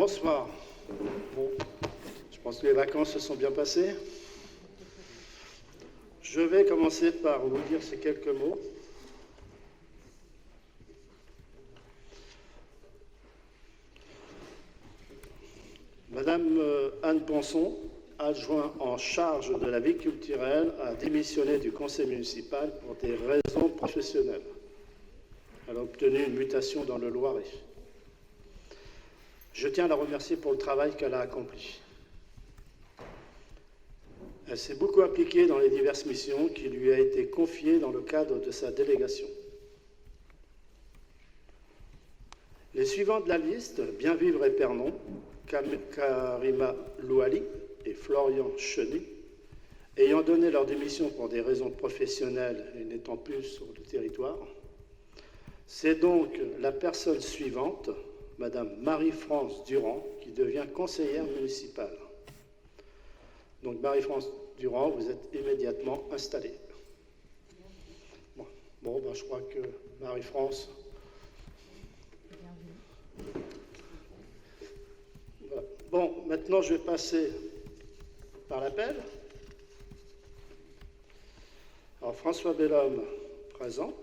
Bonsoir. Bon, je pense que les vacances se sont bien passées. Je vais commencer par vous dire ces quelques mots. Madame Anne Ponson, adjointe en charge de la vie culturelle, a démissionné du conseil municipal pour des raisons professionnelles. Elle a obtenu une mutation dans le Loiret. Je tiens à la remercier pour le travail qu'elle a accompli. Elle s'est beaucoup impliquée dans les diverses missions qui lui ont été confiées dans le cadre de sa délégation. Les suivants de la liste, Bien Vivre et Pernon, Karima Louali et Florian Chenet, ayant donné leur démission pour des raisons professionnelles et n'étant plus sur le territoire, c'est donc la personne suivante, Madame Marie-France Durand, qui devient conseillère municipale. Donc Marie-France Durand, vous êtes immédiatement installée. Bon, je crois que Marie-France... Voilà. Bon, maintenant je vais passer par l'appel. Alors François Bellhomme, présent.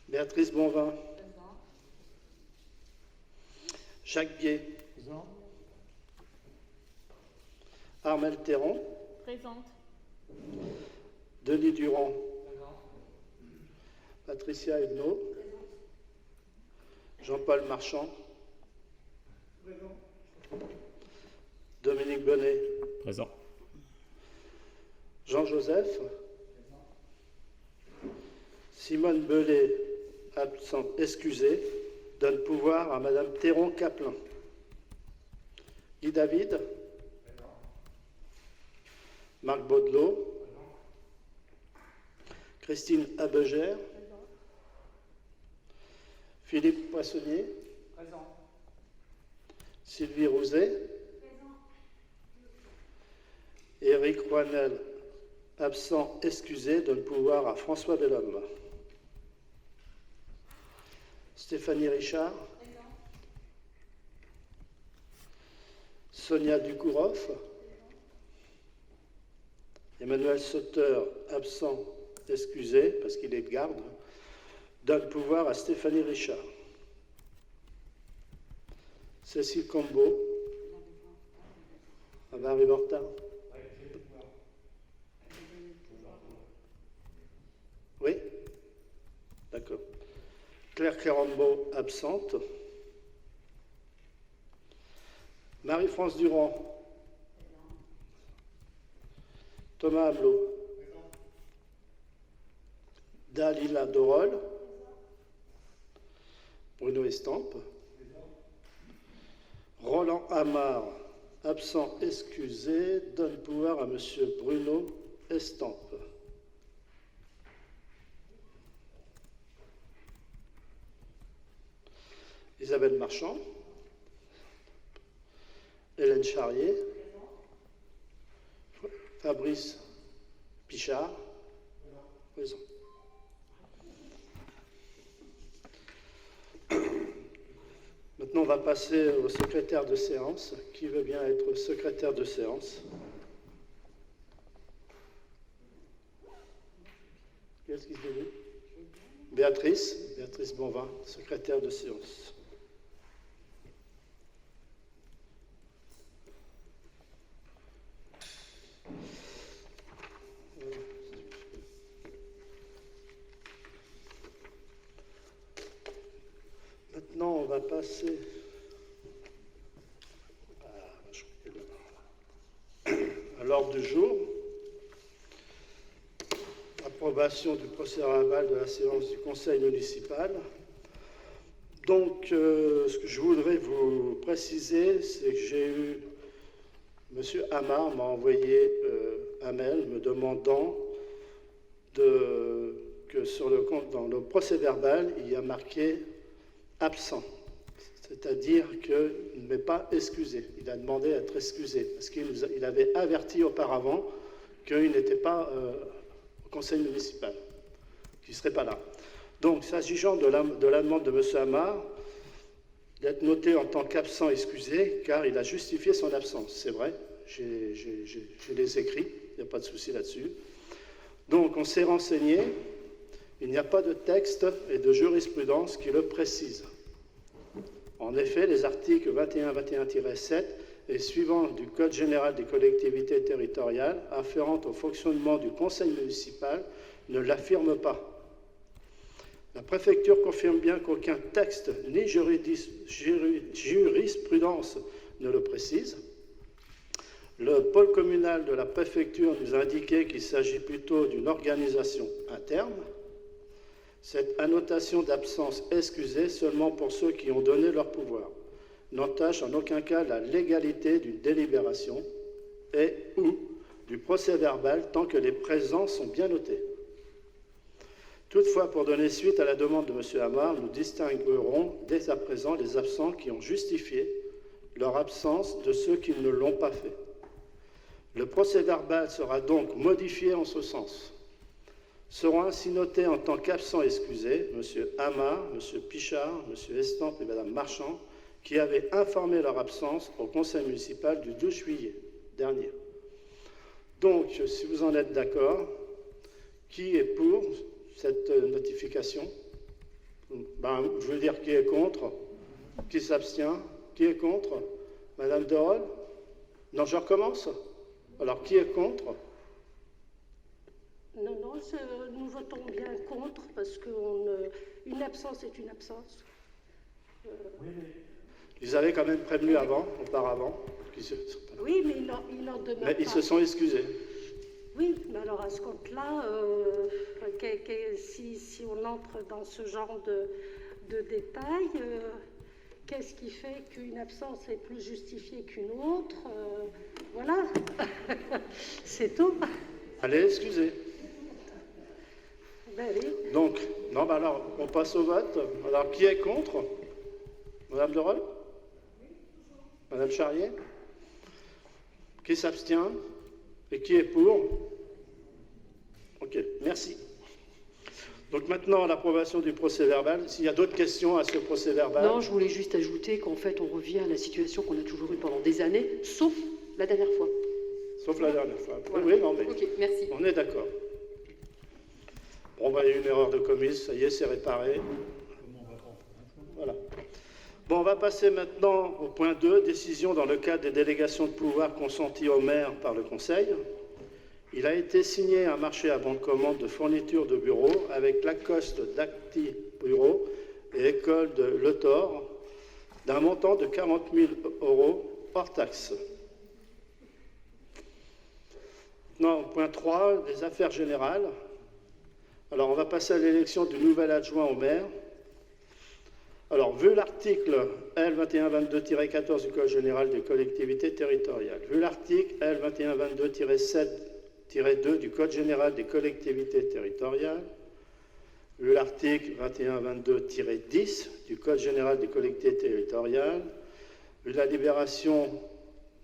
Béatrice Bonvin. Présent. Jacques Bier. Présent. Armelle Théron. Présente. Denis Durand. Présent. Patricia Hebnaud. Jean-Paul Marchand. Présent. Dominique Bonnet. Présent. Jean-Joseph. Simone Bellet, absente, excusée, donne pouvoir à Madame Théron-Caplin. Guy David. Marc Baudelot. Christine Abegère. Philippe Poissonnier. Présent. Sylvie Rouzet. Éric Roinel, absent, excusé, donne pouvoir à François Bellhomme. Stéphanie Richard. Sonia Dukouroff. Emmanuel Sauter, absent, excusé, parce qu'il est de garde, donne pouvoir à Stéphanie Richard. Cécile Combeau. Marie Mortin. Oui? D'accord. Claire Carambeau, absente. Marie-France Durand. Thomas Hamelot. Dalila Dorol. Bruno Estampe. Roland Amar, absent, excusé, donne pouvoir à Monsieur Bruno Estampe. Isabelle Marchand. Hélène Charrier. Fabrice Pichard. Présent. Maintenant, on va passer au secrétaire de séance. Qui veut bien être secrétaire de séance? Qu'est-ce qui se dit? Béatrice Bonvin, secrétaire de séance. Maintenant, on va passer à l'ordre du jour. Approbation du procès-verbal de la séance du conseil municipal. Donc, ce que je voudrais vous préciser, c'est que j'ai eu... Monsieur Amar m'a envoyé un mail me demandant que sur le compte, dans le procès-verbal, il y a marqué absent. C'est-à-dire qu'il ne m'est pas excusé. Il a demandé à être excusé parce qu'il avait averti auparavant qu'il n'était pas au conseil municipal, qu'il ne serait pas là. Donc, s'agissant de la demande de M. Amar, d'être noté en tant qu'absent excusé, car il a justifié son absence. C'est vrai, j'ai les écrits, il n'y a pas de souci là-dessus. Donc, on s'est renseigné, il n'y a pas de texte et de jurisprudence qui le précise. En effet, les articles 21-21-7 et suivants du Code général des collectivités territoriales afférents au fonctionnement du conseil municipal ne l'affirment pas. La préfecture confirme bien qu'aucun texte ni jurisprudence ne le précise. Le pôle communal de la préfecture nous a indiqué qu'il s'agit plutôt d'une organisation interne. Cette annotation d'absence excusée seulement pour ceux qui ont donné leur pouvoir n'entache en aucun cas la légalité d'une délibération et ou du procès-verbal tant que les présents sont bien notés. Toutefois, pour donner suite à la demande de M. Amar, nous distinguerons dès à présent les absents qui ont justifié leur absence de ceux qui ne l'ont pas fait. Le procès-verbal sera donc modifié en ce sens. Seront ainsi notés en tant qu'absents excusés M. Amar, M. Pichard, M. Estampe et Mme Marchand, qui avaient informé leur absence au conseil municipal du 12 juillet dernier. Donc, si vous en êtes d'accord, qui est pour cette notification? Je veux dire qui est contre, qui s'abstient, qui est contre? Madame Derol? Non, je recommence. Alors, qui est contre? Non, nous votons bien contre parce qu'une absence est une absence. Ils avaient quand même prévenu auparavant. Oui, mais ils n'en demeurent pas. Mais ils se sont excusés. Oui, mais alors à ce compte-là, si on entre dans ce genre de détails, qu'est-ce qui fait qu'une absence est plus justifiée qu'une autre? Voilà, c'est tout. Allez, excusez. Ben oui. Donc, alors, on passe au vote. Alors, qui est contre? Madame Derol? Madame Charrier? Qui s'abstient? Et qui est pour? Ok, merci. Donc maintenant, l'approbation du procès-verbal. S'il y a d'autres questions à ce procès-verbal? Non, je voulais juste ajouter qu'en fait, on revient à la situation qu'on a toujours eue pendant des années, sauf la dernière fois. Sauf la dernière fois. Voilà. Oui, non, mais Ok, merci. on est d'accord. Bon, il y a eu une erreur de commise, ça y est, c'est réparé. Voilà. Bon, on va passer maintenant au point 2, décision dans le cadre des délégations de pouvoir consenties au maire par le Conseil. Il a été signé un marché à bon de commande de fourniture de bureaux avec Lacoste d'Acti Bureau et École de Le Thor d'un montant de 40 000 € hors taxe. Maintenant, point 3, les affaires générales. Alors, on va passer à l'élection du nouvel adjoint au maire. Alors, vu l'article L2122-14 du Code général des collectivités territoriales, vu l'article L2122-7-2 du Code général des collectivités territoriales, vu l'article 2122-10 du Code général des collectivités territoriales, vu la libération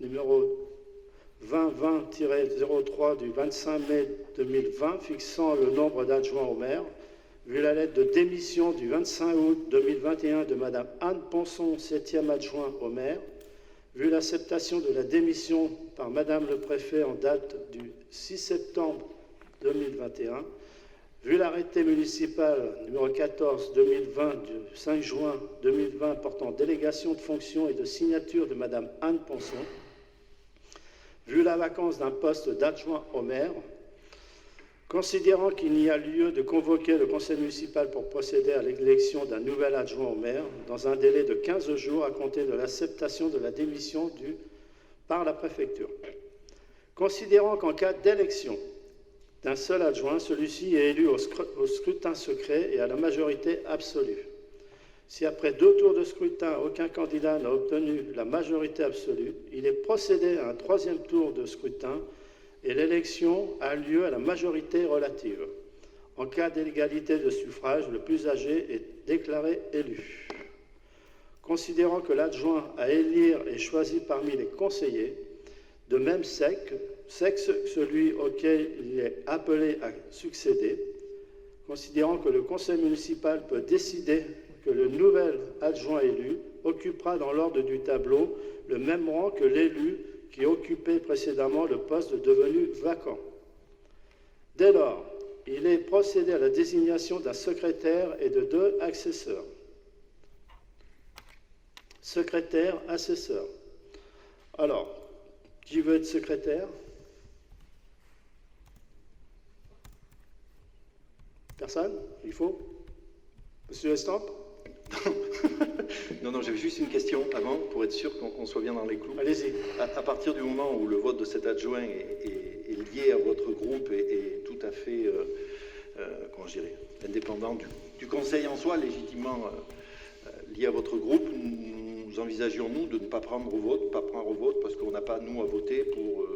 numéro 2020-03 du 25 mai 2020 fixant le nombre d'adjoints au maire, vu la lettre de démission du 25 août 2021 de Mme Anne Ponson, 7e adjoint au maire, vu l'acceptation de la démission par Mme le préfet en date du 6 septembre 2021, vu l'arrêté municipal numéro 14-2020 du 5 juin 2020 portant délégation de fonctions et de signature de Mme Anne Ponson, vu la vacance d'un poste d'adjoint au maire, considérant qu'il n'y a lieu de convoquer le conseil municipal pour procéder à l'élection d'un nouvel adjoint au maire dans un délai de 15 jours à compter de l'acceptation de la démission par la préfecture. Considérant qu'en cas d'élection d'un seul adjoint, celui-ci est élu au scrutin secret et à la majorité absolue. Si après 2 tours de scrutin, aucun candidat n'a obtenu la majorité absolue, il est procédé à un 3e tour de scrutin et l'élection a lieu à la majorité relative. En cas d'égalité de suffrage, le plus âgé est déclaré élu. Considérant que l'adjoint à élire est choisi parmi les conseillers de même sexe que celui auquel il est appelé à succéder, considérant que le conseil municipal peut décider que le nouvel adjoint élu occupera dans l'ordre du tableau le même rang que l'élu qui occupait précédemment le poste devenu vacant. Dès lors, il est procédé à la désignation d'un secrétaire et de 2 accesseurs. Secrétaire, assesseur. Alors, qui veut être secrétaire? Personne? Il faut? Monsieur Estampe? Non, j'avais juste une question avant, pour être sûr qu'on soit bien dans les clous. Allez-y. À partir du moment où le vote de cet adjoint est lié à votre groupe et tout à fait, comment je dirais, indépendant du conseil en soi, légitimement lié à votre groupe, nous envisagions, nous, de ne pas prendre au vote, parce qu'on n'a pas, nous, à voter pour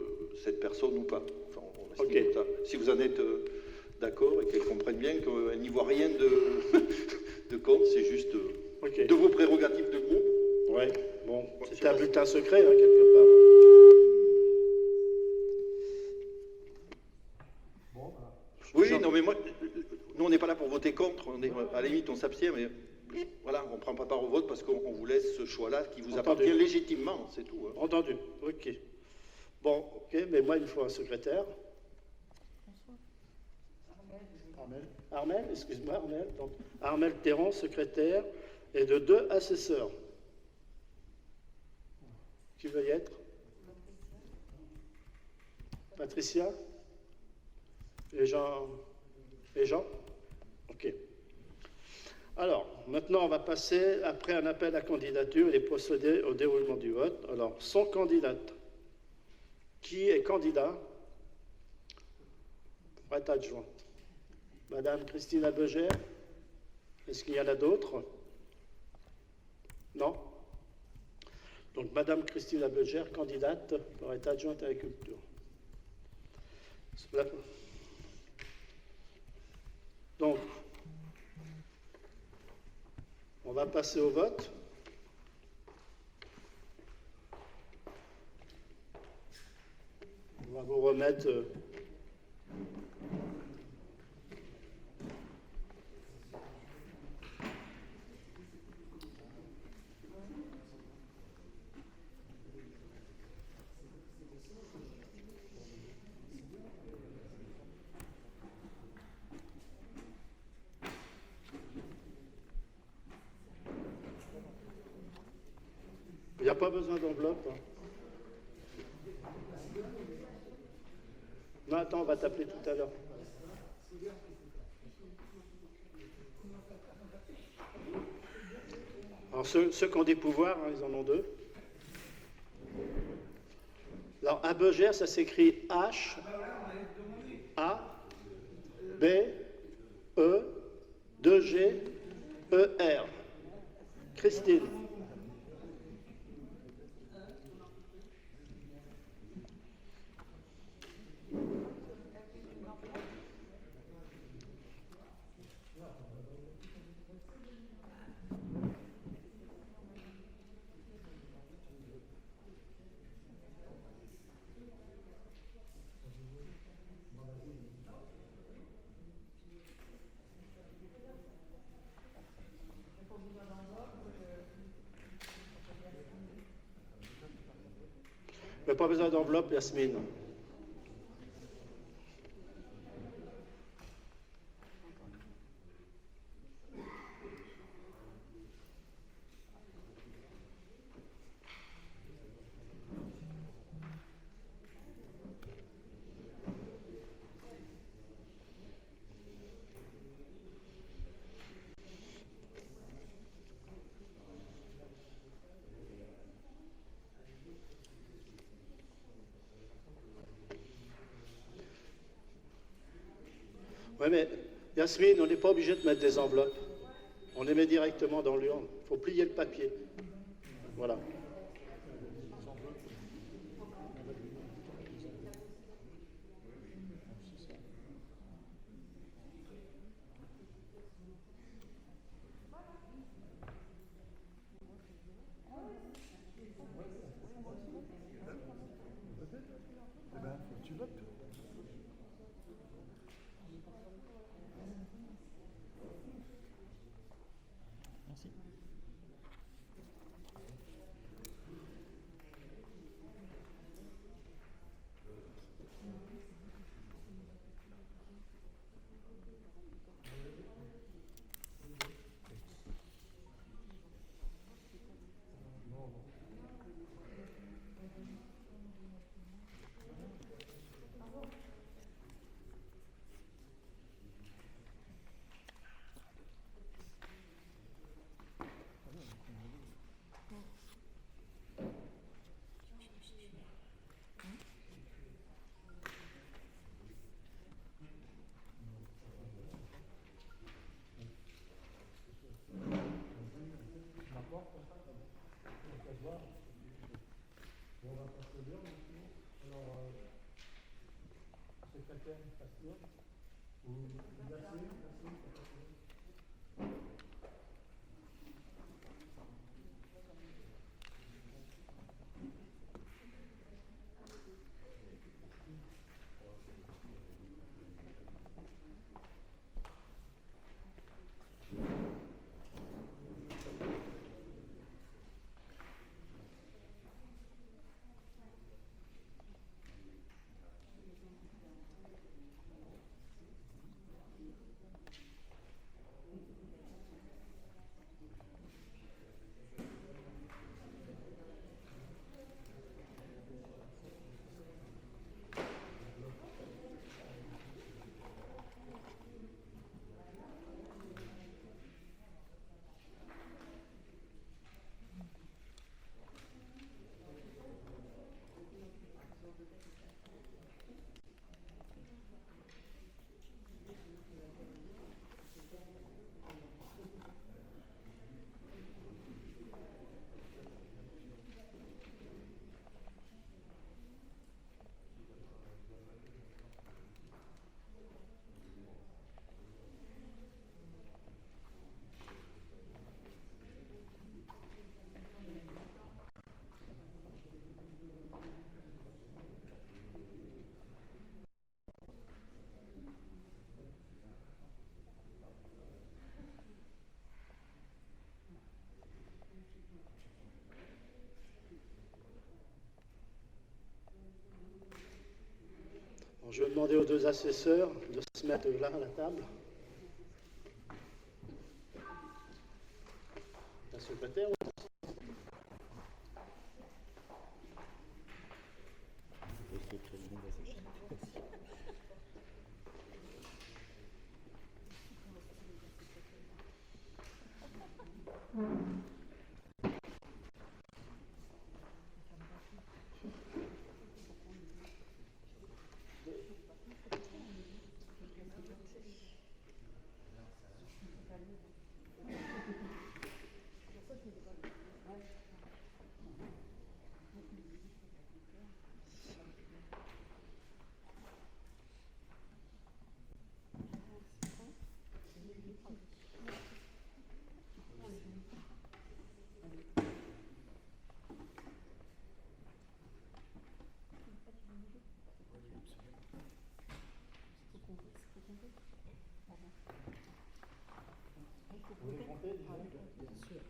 cette personne ou pas. Enfin, on estime ça. Si vous en êtes d'accord et qu'elle comprenne bien qu'elle n'y voit rien de compte, c'est juste de vos prérogatives de groupe. Oui, bon, c'est un bulletin secret, hein, quelque part. Bon, voilà. Oui, non, mais moi, nous, on n'est pas là pour voter contre. À la limite, on s'abstient, mais voilà, on ne prend pas part au vote parce qu'on vous laisse ce choix-là qui vous appartient légitimement, c'est tout. Hein. Entendu, ok. Bon, ok, mais moi, il me faut un secrétaire. Armel, excuse-moi, Armel. Donc, Armel Théran, secrétaire, et de 2 assesseurs. Qui veut y être? Patricia? Et Jean? Ok. Alors, maintenant, on va passer, après un appel à candidature, et procéder au déroulement du vote. Alors, sont candidates. Qui est candidat pour être adjointe? Madame Christine Beugère. Est-ce qu'il y en a d'autres? Non? Donc, Madame Christine Beugère, candidate pour être adjointe à la culture. Donc, on va passer au vote. On va vous remettre... Il n'y a pas besoin d'enveloppe. Hein. Non, attends, on va t'appeler tout à l'heure. Alors, ceux qui ont des pouvoirs, hein, ils en ont 2. Alors, à Beugère, ça s'écrit H, A, B, E, 2G, E, R. Christine. Mais pas besoin d'enveloppe, Yasmine. Oui, mais Yasmine, on n'est pas obligé de mettre des enveloppes. On les met directement dans l'urne. Il faut plier le papier. Voilà. Eh ben, tu votes. Merci. secrétaire Pasteur, ou Yassine, Bon, je vais demander aux deux assesseurs de se mettre là à la table. La secrétaire. Vous voulez compter déjà? Bien sûr.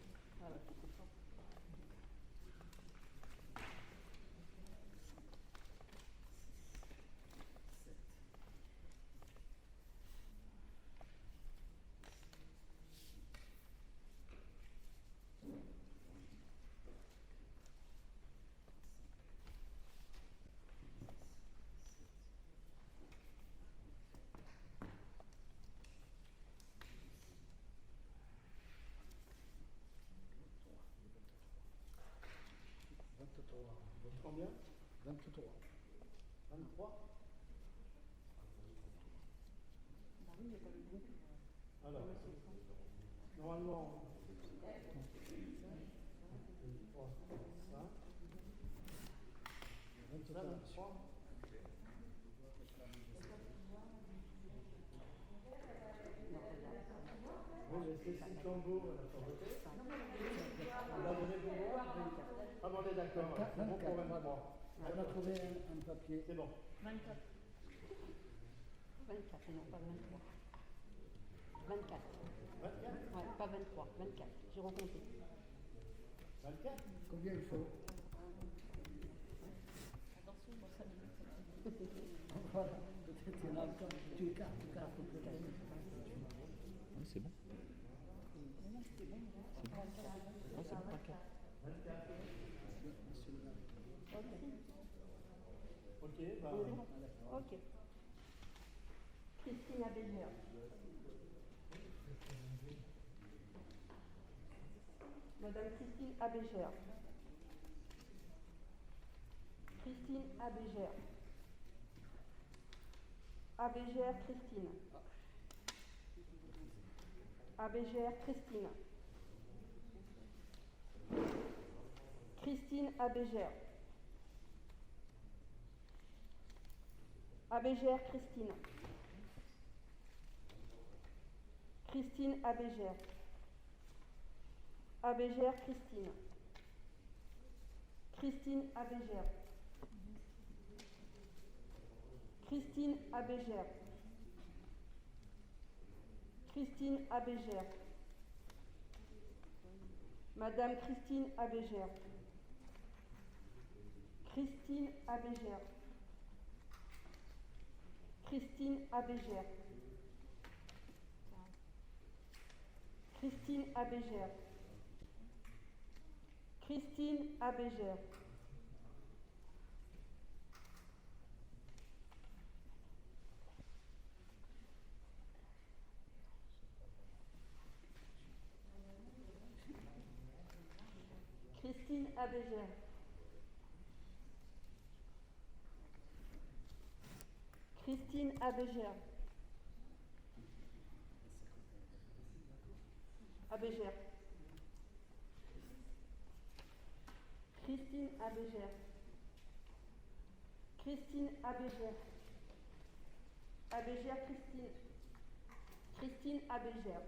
Combien? 23. 23? Alors, normalement, 1, 2, 3, 5, 23. Vous laissez Cécile Cambo à la pauvreté. Vous la donnez pour moi? Ah bon, on est d'accord. C'est bon pour 23. On a trouvé un papier. C'est bon. 24. 24, non, pas 23. 24. 24? Ouais, pas 23, 24. J'ai recompté. 24? Combien il faut? Voilà, peut-être qu'il y en a encore. Tu écartes peut-être. Oui, c'est bon. C'est bon. C'est bon, 24. Ok, bah. Ok. Christine Abéger. Madame Christine Abéger. Christine Abéger. Abéger Christine. Abéger Christine. Christine Abéger. Abégère Christine. Christine Abégère. Abégère Christine. Christine Abégère. Christine Abégère. Christine Abégère. Madame Christine Abégère. Christine Abégère. Christine Abégère. Christine Abégère. Christine Abégère. Christine Abégère. Christine Abégère. Abégère. Christine Abégère. Christine Abégère. Abégère Christine. Christine Abégère.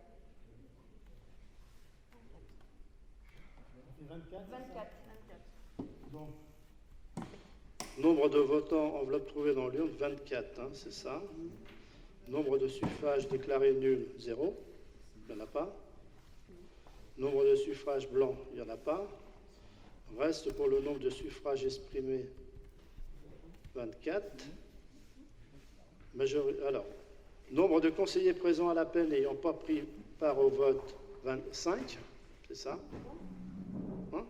24. 24. Donc, Nombre de votants, enveloppe trouvée dans l'urne, 24, hein, c'est ça. Nombre de suffrages déclarés nuls, 0. Il n'y en a pas. Nombre de suffrages blancs, il n'y en a pas. Reste pour le nombre de suffrages exprimés, 24. Alors, nombre de conseillers présents à l'appel n'ayant pas pris part au vote, 25. C'est ça. Hein?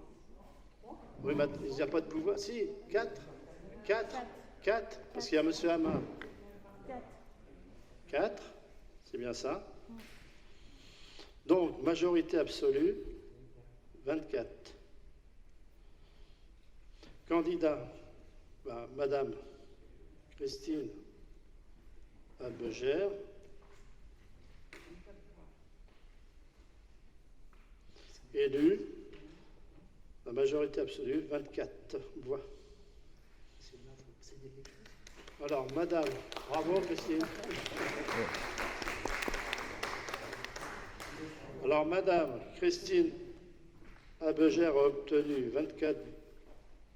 Oui, mais il n'y a pas de pouvoir. Si, 4. 4, parce qu'il y a M. Hamar. 4, c'est bien ça. Donc, majorité absolue, 24. Candidat, Madame Christine Abégère. Élu, la majorité absolue, 24 voix. Alors, Madame, bravo Christine. Alors, Madame Christine Abégère a obtenu 24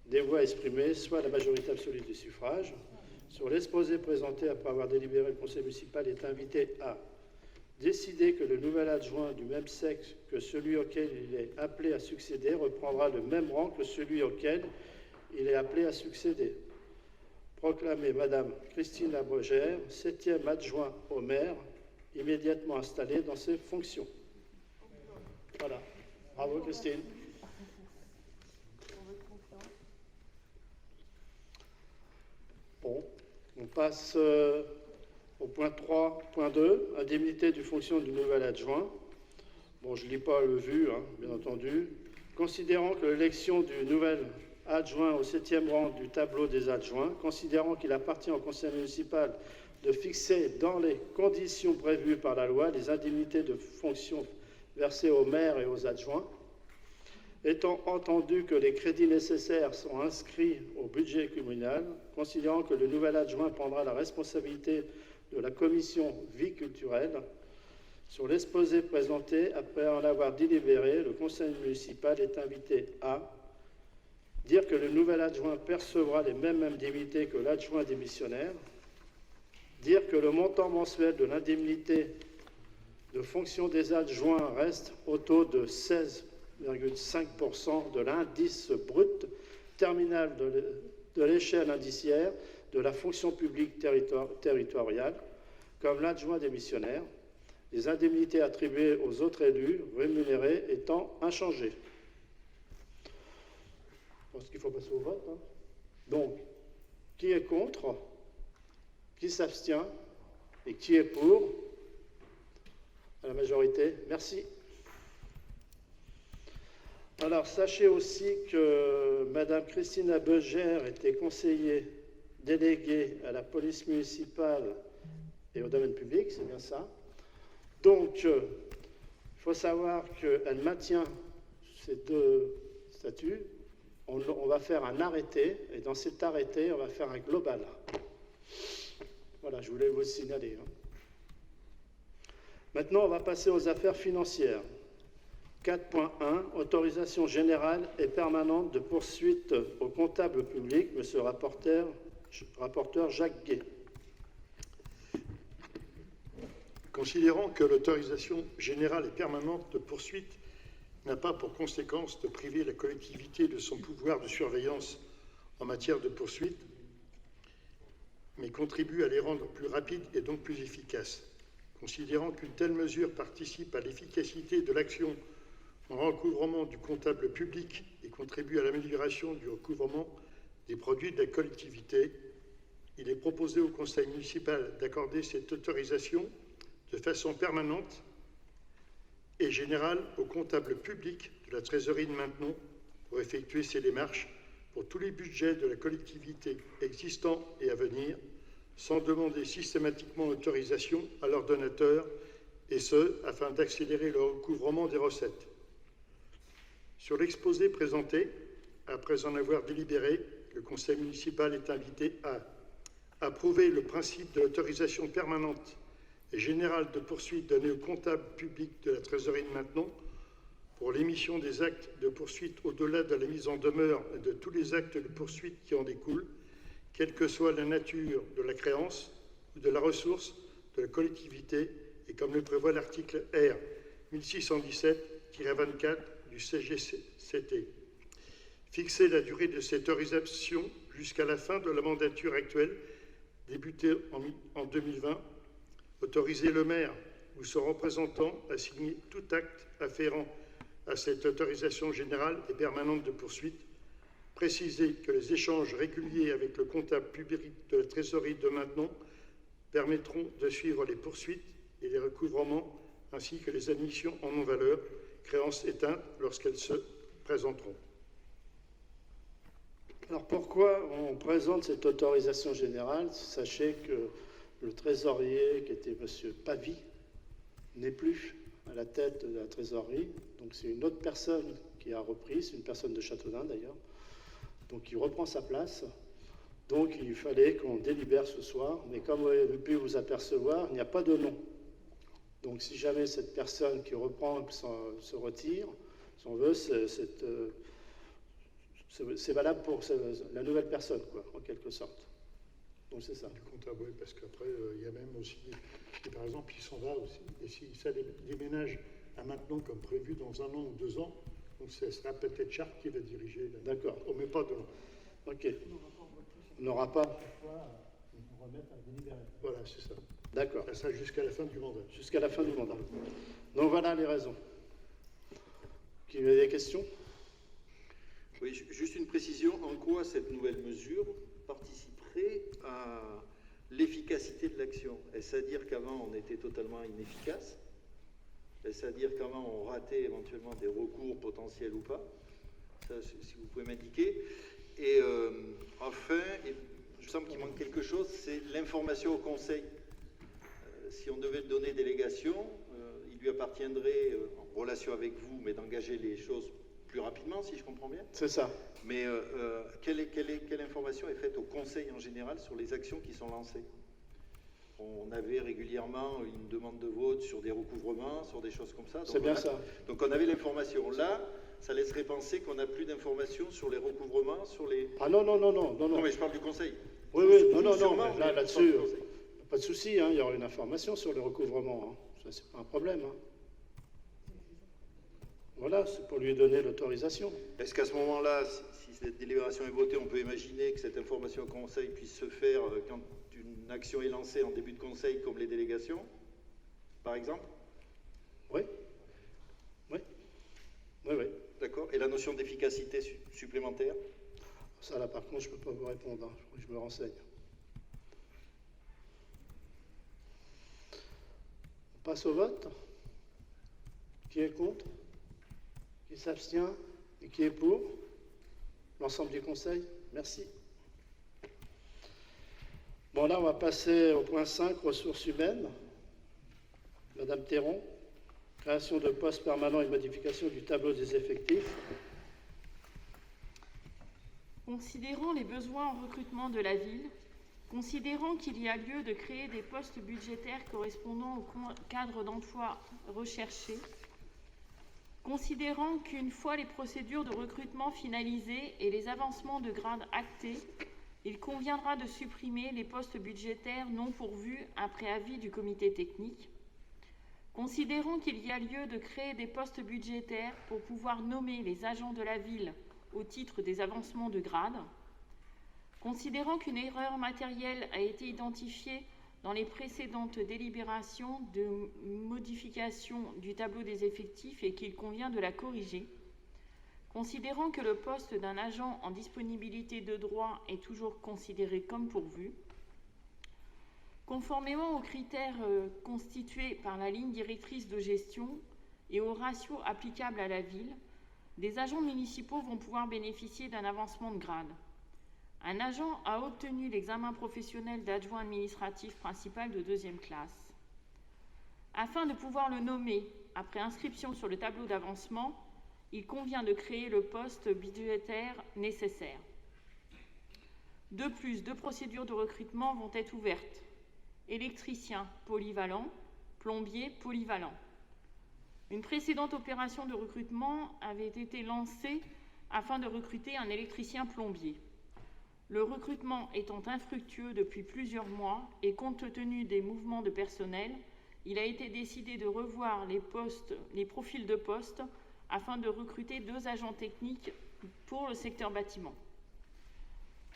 des voix exprimées, soit la majorité absolue du suffrage. Sur l'exposé présenté après avoir délibéré, le conseil municipal est invité à décider que le nouvel adjoint du même sexe que celui auquel il est appelé à succéder reprendra le même rang que celui auquel il est appelé à succéder. Proclamer Madame Christine Abégère, 7e adjoint au maire, immédiatement installée dans ses fonctions. Voilà. Bravo Christine. Bon, on passe au point 3.2, indemnité du fonction du nouvel adjoint. Bon, je ne lis pas le vu, hein, bien entendu. Considérant que l'élection du nouvel adjoint au 7e rang du tableau des adjoints, considérant qu'il appartient au conseil municipal de fixer dans les conditions prévues par la loi les indemnités de fonction versées aux maires et aux adjoints, étant entendu que les crédits nécessaires sont inscrits au budget communal, considérant que le nouvel adjoint prendra la responsabilité de la commission vie culturelle, sur l'exposé présenté, après en avoir délibéré, le conseil municipal est invité à dire que le nouvel adjoint percevra les mêmes indemnités que l'adjoint démissionnaire, dire que le montant mensuel de l'indemnité de fonction des adjoints reste au taux de 16,5% de l'indice brut terminal de l'échelle indiciaire de la fonction publique territoriale, comme l'adjoint démissionnaire, les indemnités attribuées aux autres élus rémunérés étant inchangées. Je pense qu'il faut passer au vote. Hein. Donc, qui est contre? Qui s'abstient? Et qui est pour? À la majorité. Merci. Alors, sachez aussi que Madame Christine Abégère était conseillère déléguée à la police municipale et au domaine public, c'est bien ça. Donc, il faut savoir qu'elle maintient ces deux statuts. On va faire un arrêté, et dans cet arrêté, on va faire un global. Voilà, je voulais vous le signaler. Maintenant, on va passer aux affaires financières. 4.1, autorisation générale et permanente de poursuite au comptable public, monsieur le rapporteur Jacques Guay. Considérant que l'autorisation générale et permanente de poursuite n'a pas pour conséquence de priver la collectivité de son pouvoir de surveillance en matière de poursuite, mais contribue à les rendre plus rapides et donc plus efficaces. Considérant qu'une telle mesure participe à l'efficacité de l'action en recouvrement du comptable public et contribue à l'amélioration du recouvrement des produits de la collectivité, il est proposé au Conseil municipal d'accorder cette autorisation de façon permanente et générale au comptable public de la trésorerie de Maintenon pour effectuer ces démarches pour tous les budgets de la collectivité existants et à venir, sans demander systématiquement autorisation à leur donateur, et ce, afin d'accélérer le recouvrement des recettes. Sur l'exposé présenté, après en avoir délibéré, le Conseil municipal est invité à approuver le principe de l'autorisation permanente et générale de poursuite donnée au comptable public de la trésorerie de Maintenon pour l'émission des actes de poursuite au-delà de la mise en demeure et de tous les actes de poursuite qui en découlent, quelle que soit la nature de la créance ou de la ressource de la collectivité, et comme le prévoit l'article R 1617-24 du CGCT. Fixer la durée de cette autorisation jusqu'à la fin de la mandature actuelle, débutée en 2020. Autoriser le maire ou son représentant à signer tout acte afférent à cette autorisation générale et permanente de poursuite. Préciser que les échanges réguliers avec le comptable public de la trésorerie de Maintenon permettront de suivre les poursuites et les recouvrements, ainsi que les admissions en non-valeur, créances éteintes lorsqu'elles se présenteront. Alors pourquoi on présente cette autorisation générale? Sachez que le trésorier, qui était M. Pavie, n'est plus à la tête de la trésorerie. Donc c'est une autre personne qui a repris, c'est une personne de Châteaudun d'ailleurs. Donc il reprend sa place. Donc il fallait qu'on délibère ce soir. Mais comme vous avez pu vous apercevoir, il n'y a pas de nom. Donc si jamais cette personne qui reprend se retire, si on veut, c'est valable pour la nouvelle personne, quoi, en quelque sorte. Donc c'est ça. Du comptable, oui, parce qu'après, il y a même aussi, par exemple, il s'en va aussi, et si ça déménage à Maintenon comme prévu dans 1 an ou 2 ans, donc ce sera peut-être Charles qui va diriger. D'accord. On ne met pas de nom. Ok. On n'aura pas. On remet à délibérer. Voilà, c'est ça. D'accord. Ça jusqu'à la fin du mandat. Jusqu'à la fin du mandat. Donc voilà les raisons. Qui a des questions? Oui, juste une précision. En quoi cette nouvelle mesure participerait à l'efficacité de l'action? Est-ce à dire qu'avant on était totalement inefficace? Est-ce à dire qu'avant on ratait éventuellement des recours potentiels ou pas? Ça, si vous pouvez m'indiquer. Et enfin, il me semble qu'il manque quelque chose, c'est l'information au Conseil. Si on devait donner délégation, il lui appartiendrait, en relation avec vous, mais d'engager les choses plus rapidement, si je comprends bien. C'est ça. Mais quelle information est faite au Conseil en général sur les actions qui sont lancées? On avait régulièrement une demande de vote sur des recouvrements, sur des choses comme ça. C'est bien ça. Donc on avait l'information. Là, ça laisserait penser qu'on n'a plus d'informations sur les recouvrements, sur les... Ah non. Non, mais je parle du Conseil. Oui, non, mais là-dessus, pas de souci, hein, il y aura une information sur le recouvrement. Hein. Ça, c'est pas un problème. Hein. Voilà, c'est pour lui donner l'autorisation. Est-ce qu'à ce moment-là, si cette délibération est votée, on peut imaginer que cette information au Conseil puisse se faire quand une action est lancée en début de Conseil, comme les délégations, par exemple? Oui. D'accord. Et la notion d'efficacité supplémentaire? Ça, là, par contre, je ne peux pas vous répondre. Hein. Je me renseigne. On passe au vote. Qui est contre? Qui s'abstient? Et qui est pour? L'ensemble du Conseil? Merci. Bon, là, on va passer au point 5, ressources humaines. Madame Théron, création de postes permanents et modification du tableau des effectifs. Considérant les besoins en recrutement de la ville, Considérant qu'il y a lieu de créer des postes budgétaires correspondant au cadre d'emploi recherché, considérant qu'une fois les procédures de recrutement finalisées et les avancements de grade actés, il conviendra de supprimer les postes budgétaires non pourvus après avis du comité technique, considérant qu'il y a lieu de créer des postes budgétaires pour pouvoir nommer les agents de la ville au titre des avancements de grade, considérant qu'une erreur matérielle a été identifiée dans les précédentes délibérations de modification du tableau des effectifs et qu'il convient de la corriger, considérant que le poste d'un agent en disponibilité de droit est toujours considéré comme pourvu, conformément aux critères constitués par la ligne directrice de gestion et aux ratios applicables à la ville, des agents municipaux vont pouvoir bénéficier d'un avancement de grade. Un agent a obtenu l'examen professionnel d'adjoint administratif principal de 2e classe. Afin de pouvoir le nommer après inscription sur le tableau d'avancement, il convient de créer le poste budgétaire nécessaire. De plus, 2 procédures de recrutement vont être ouvertes. Électricien polyvalent, plombier polyvalent. Une précédente opération de recrutement avait été lancée afin de recruter un électricien plombier. Le recrutement étant infructueux depuis plusieurs mois et compte tenu des mouvements de personnel, il a été décidé de revoir les profils de poste afin de recruter 2 agents techniques pour le secteur bâtiment.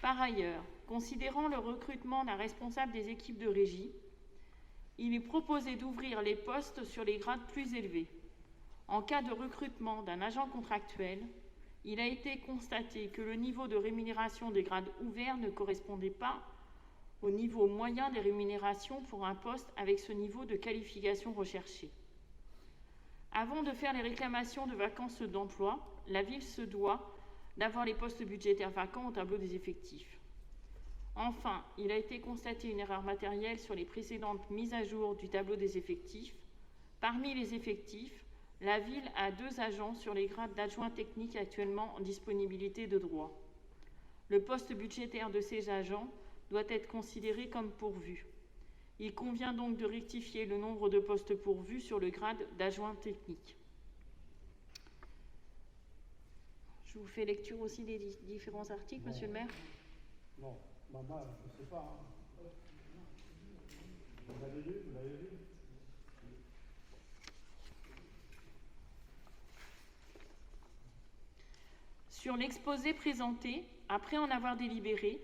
Par ailleurs, considérant le recrutement d'un responsable des équipes de régie, il est proposé d'ouvrir les postes sur les grades plus élevés. En cas de recrutement d'un agent contractuel, il a été constaté que le niveau de rémunération des grades ouverts ne correspondait pas au niveau moyen des rémunérations pour un poste avec ce niveau de qualification recherché. Avant de faire les réclamations de vacances d'emploi, la ville se doit d'avoir les postes budgétaires vacants au tableau des effectifs. Enfin, il a été constaté une erreur matérielle sur les précédentes mises à jour du tableau des effectifs. Parmi les effectifs, la ville a 2 agents sur les grades d'adjoint technique actuellement en disponibilité de droit. Le poste budgétaire de ces agents doit être considéré comme pourvu. Il convient donc de rectifier le nombre de postes pourvus sur le grade d'adjoint technique. Je vous fais lecture aussi des différents articles, Non. Monsieur le maire. Non, maman, je ne sais pas. Hein. Vous l'avez lu? Sur l'exposé présenté, après en avoir délibéré,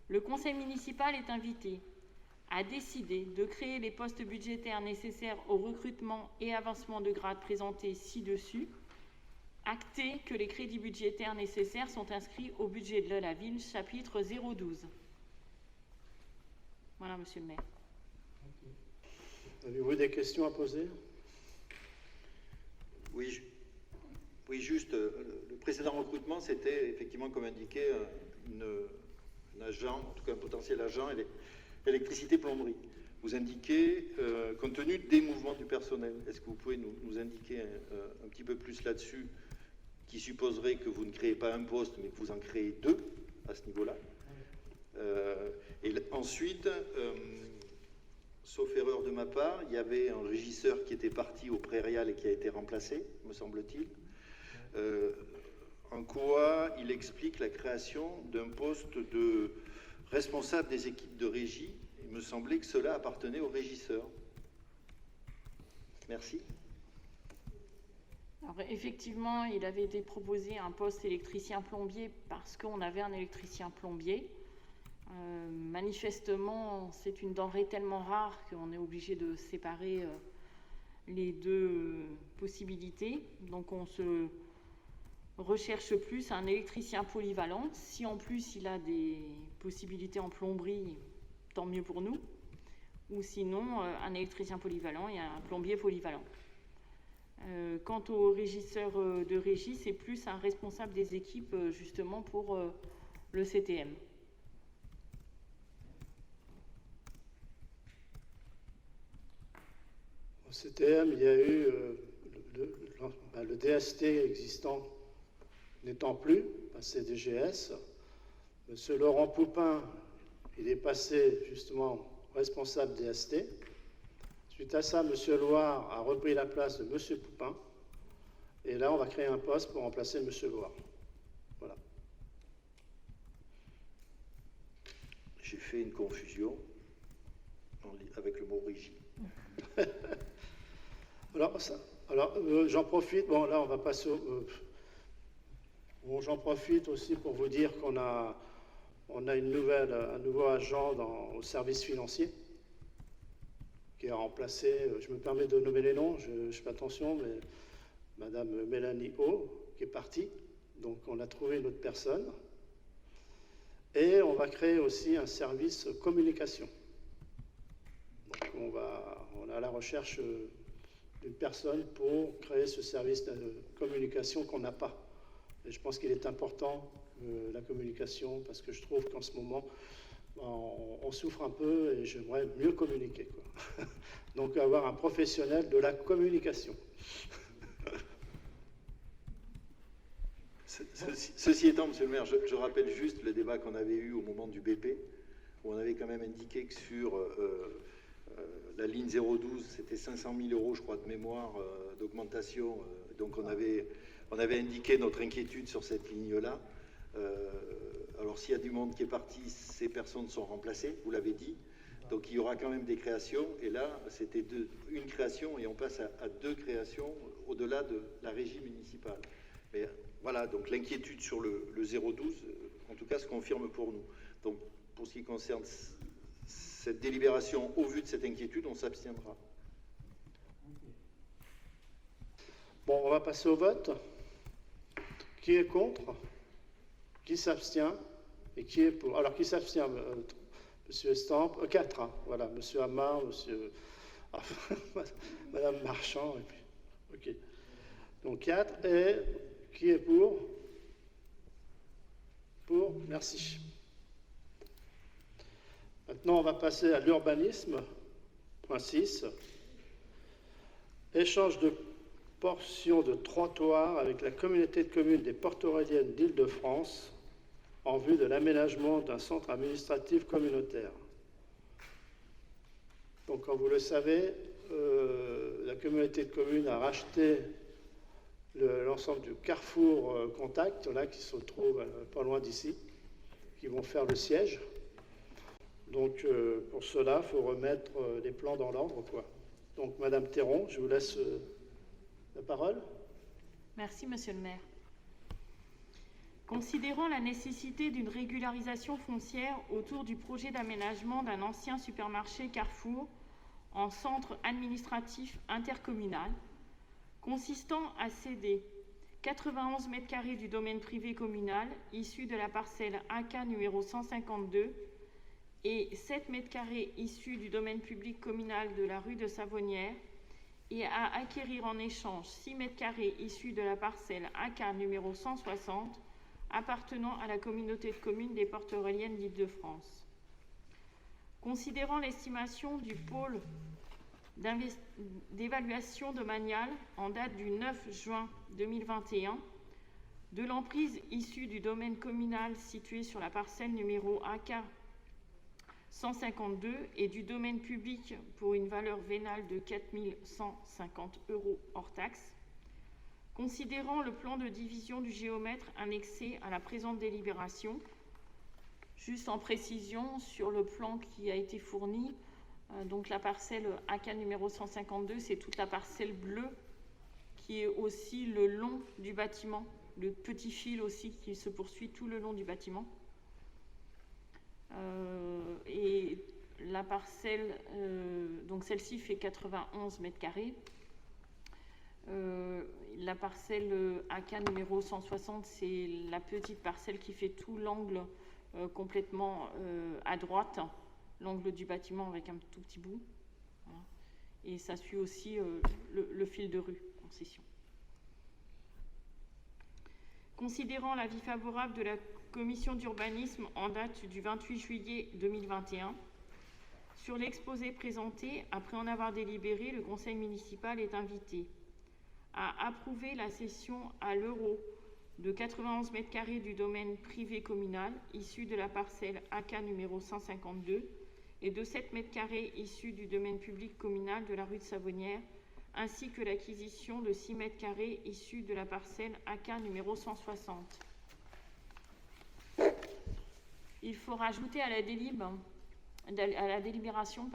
le conseil municipal est invité à décider de créer les postes budgétaires nécessaires au recrutement et avancement de grade présentés ci-dessus, acter que les crédits budgétaires nécessaires sont inscrits au budget de la ville, chapitre 012. Voilà, Monsieur le maire. Avez-vous des questions à poser? Oui, juste, le précédent recrutement, c'était effectivement, comme indiqué, un agent, en tout cas un potentiel agent, électricité plomberie. Vous indiquez, compte tenu des mouvements du personnel, est-ce que vous pouvez nous indiquer un petit peu plus là-dessus, qui supposerait que vous ne créez pas un poste, mais que vous en créez 2 à ce niveau-là? Et ensuite, sauf erreur de ma part, il y avait un régisseur qui était parti au prairial et qui a été remplacé, me semble-t-il. En quoi il explique la création d'un poste de responsable des équipes de régie? Il me semblait que cela appartenait au régisseur. Merci. Alors, effectivement, il avait été proposé un poste électricien plombier parce qu'on avait un électricien plombier. Manifestement, c'est une denrée tellement rare qu'on est obligé de séparer les 2 possibilités. Donc, on se recherche plus un électricien polyvalent. Si en plus il a des possibilités en plomberie, tant mieux pour nous. Ou sinon, un électricien polyvalent et un plombier polyvalent. Quant au régisseur de régie, c'est plus un responsable des équipes justement pour le CTM. Au CTM, il y a eu le DST existant n'étant plus, passé DGS. Monsieur Laurent Poupin Il est passé justement responsable DST. Suite à ça, M. Loire a repris la place de M. Poupin. Et là, on va créer un poste pour remplacer M. Loire. Voilà. J'ai fait une confusion avec le mot régie. Alors, j'en profite. Bon, là, on va passer au... Bon, j'en profite aussi pour vous dire qu'on a un nouveau agent au service financier qui a remplacé, je me permets de nommer les noms, je fais attention, mais Madame Mélanie O, qui est partie. Donc, on a trouvé une autre personne. Et on va créer aussi un service communication. Donc, on est à la recherche d'une personne pour créer ce service de communication qu'on n'a pas. Et je pense qu'il est important, la communication, parce que je trouve qu'en ce moment, on souffre un peu et j'aimerais mieux communiquer, quoi. Donc avoir un professionnel de la communication. Ceci étant, Monsieur le maire, je rappelle juste le débat qu'on avait eu au moment du BP, où on avait quand même indiqué que sur la ligne 012, c'était 500 000 euros, je crois, de mémoire d'augmentation. Donc on avait indiqué notre inquiétude sur cette ligne-là. Alors s'il y a du monde qui est parti, ces personnes sont remplacées, vous l'avez dit. Donc il y aura quand même des créations. Et là, c'était une création et on passe à 2 créations au-delà de la régie municipale. Mais voilà, donc l'inquiétude sur le 012, en tout cas, se confirme pour nous. Donc pour ce qui concerne cette délibération, au vu de cette inquiétude, on s'abstiendra. Bon, on va passer au vote. Qui est contre? Qui s'abstient? Et qui est pour? Alors, qui s'abstient? Monsieur Estampe, 4, hein, voilà, Monsieur Amar, Monsieur... Ah, Madame Marchand, et puis... Ok. Donc 4, et qui est pour? Pour, merci. Maintenant, on va passer à l'urbanisme, point 6. Échange de portions de trottoirs avec la communauté de communes des Porto-Aureliennes d'Île-de-France en vue de l'aménagement d'un centre administratif communautaire. Donc, comme vous le savez, la communauté de communes a racheté l'ensemble du Carrefour Contact, là, qui se trouve pas loin d'ici, qui vont faire le siège. Donc, pour cela, il faut remettre les plans dans l'ordre, quoi. Donc, Madame Théron, je vous laisse la parole. Merci, Monsieur le maire. Considérant la nécessité d'une régularisation foncière autour du projet d'aménagement d'un ancien supermarché Carrefour en centre administratif intercommunal, consistant à céder 91 m² du domaine privé communal issu de la parcelle AK numéro 152 et 7 m² issus du domaine public communal de la rue de Savonnières et à acquérir en échange 6 m² issus de la parcelle AK numéro 160 appartenant à la communauté de communes des Porto-Aureliennes d'Île-de-France. Considérant l'estimation du pôle d'évaluation domaniale en date du 9 juin 2021 de l'emprise issue du domaine communal situé sur la parcelle numéro AK 152 et du domaine public pour une valeur vénale de 4 150 € hors taxe, considérant le plan de division du géomètre annexé à la présente délibération, juste en précision sur le plan qui a été fourni, donc la parcelle AK numéro 152, c'est toute la parcelle bleue qui est aussi le long du bâtiment, le petit fil aussi qui se poursuit tout le long du bâtiment. Et la parcelle, donc celle-ci fait 91 m². La parcelle AK numéro 160, c'est la petite parcelle qui fait tout l'angle complètement à droite, l'angle du bâtiment avec un tout petit bout. Voilà. Et ça suit aussi le fil de rue, concession. Considérant l'avis favorable de la commission d'urbanisme en date du 28 juillet 2021, sur l'exposé présenté, après en avoir délibéré, le conseil municipal est invité à approuver la cession à l'euro de 91 mètres carrés du domaine privé communal issu de la parcelle AK numéro 152 et de 7 mètres carrés issus du domaine public communal de la rue de Savonnières, ainsi que l'acquisition de 6 mètres carrés issus de la parcelle AK numéro 160. Il faut rajouter à la délibération,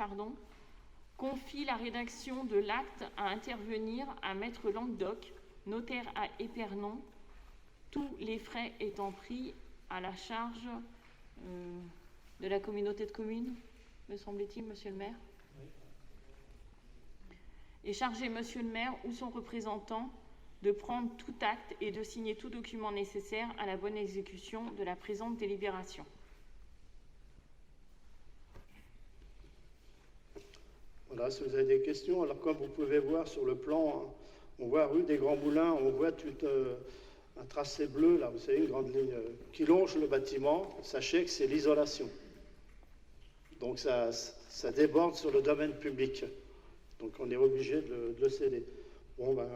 confie la rédaction de l'acte à intervenir à Maître Languedoc, notaire à Épernon, tous les frais étant pris à la charge de la communauté de communes, me semble-t-il, Monsieur le maire. Et charger Monsieur le maire ou son représentant de prendre tout acte et de signer tout document nécessaire à la bonne exécution de la présente délibération. Voilà, si vous avez des questions, alors comme vous pouvez voir sur le plan, hein, on voit rue des Grands Moulins, on voit tout un tracé bleu, là, vous savez, une grande ligne qui longe le bâtiment. Sachez que c'est l'isolation. Donc ça déborde sur le domaine public. Donc on est obligé de le céder. Bon, ben,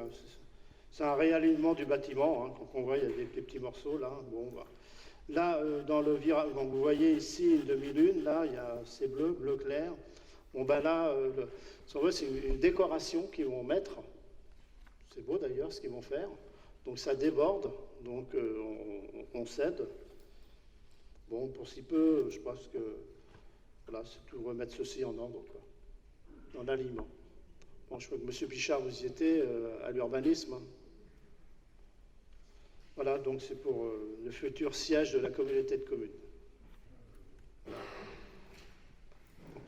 c'est un réalignement du bâtiment, hein, quand on voit, il y a des petits morceaux, là. Bon, ben. Là, dans le virage, donc vous voyez ici une demi-lune, là, c'est bleu, bleu clair. Bon, ben là, c'est une décoration qu'ils vont mettre. C'est beau d'ailleurs ce qu'ils vont faire. Donc ça déborde, donc on cède. Bon, pour si peu, je pense que voilà, c'est tout remettre ceci en ordre, quoi, dans l'aliment. Bon, je crois que M. Pichard, vous y étiez à l'urbanisme. Hein. Voilà, donc c'est pour le futur siège de la communauté de communes. Voilà.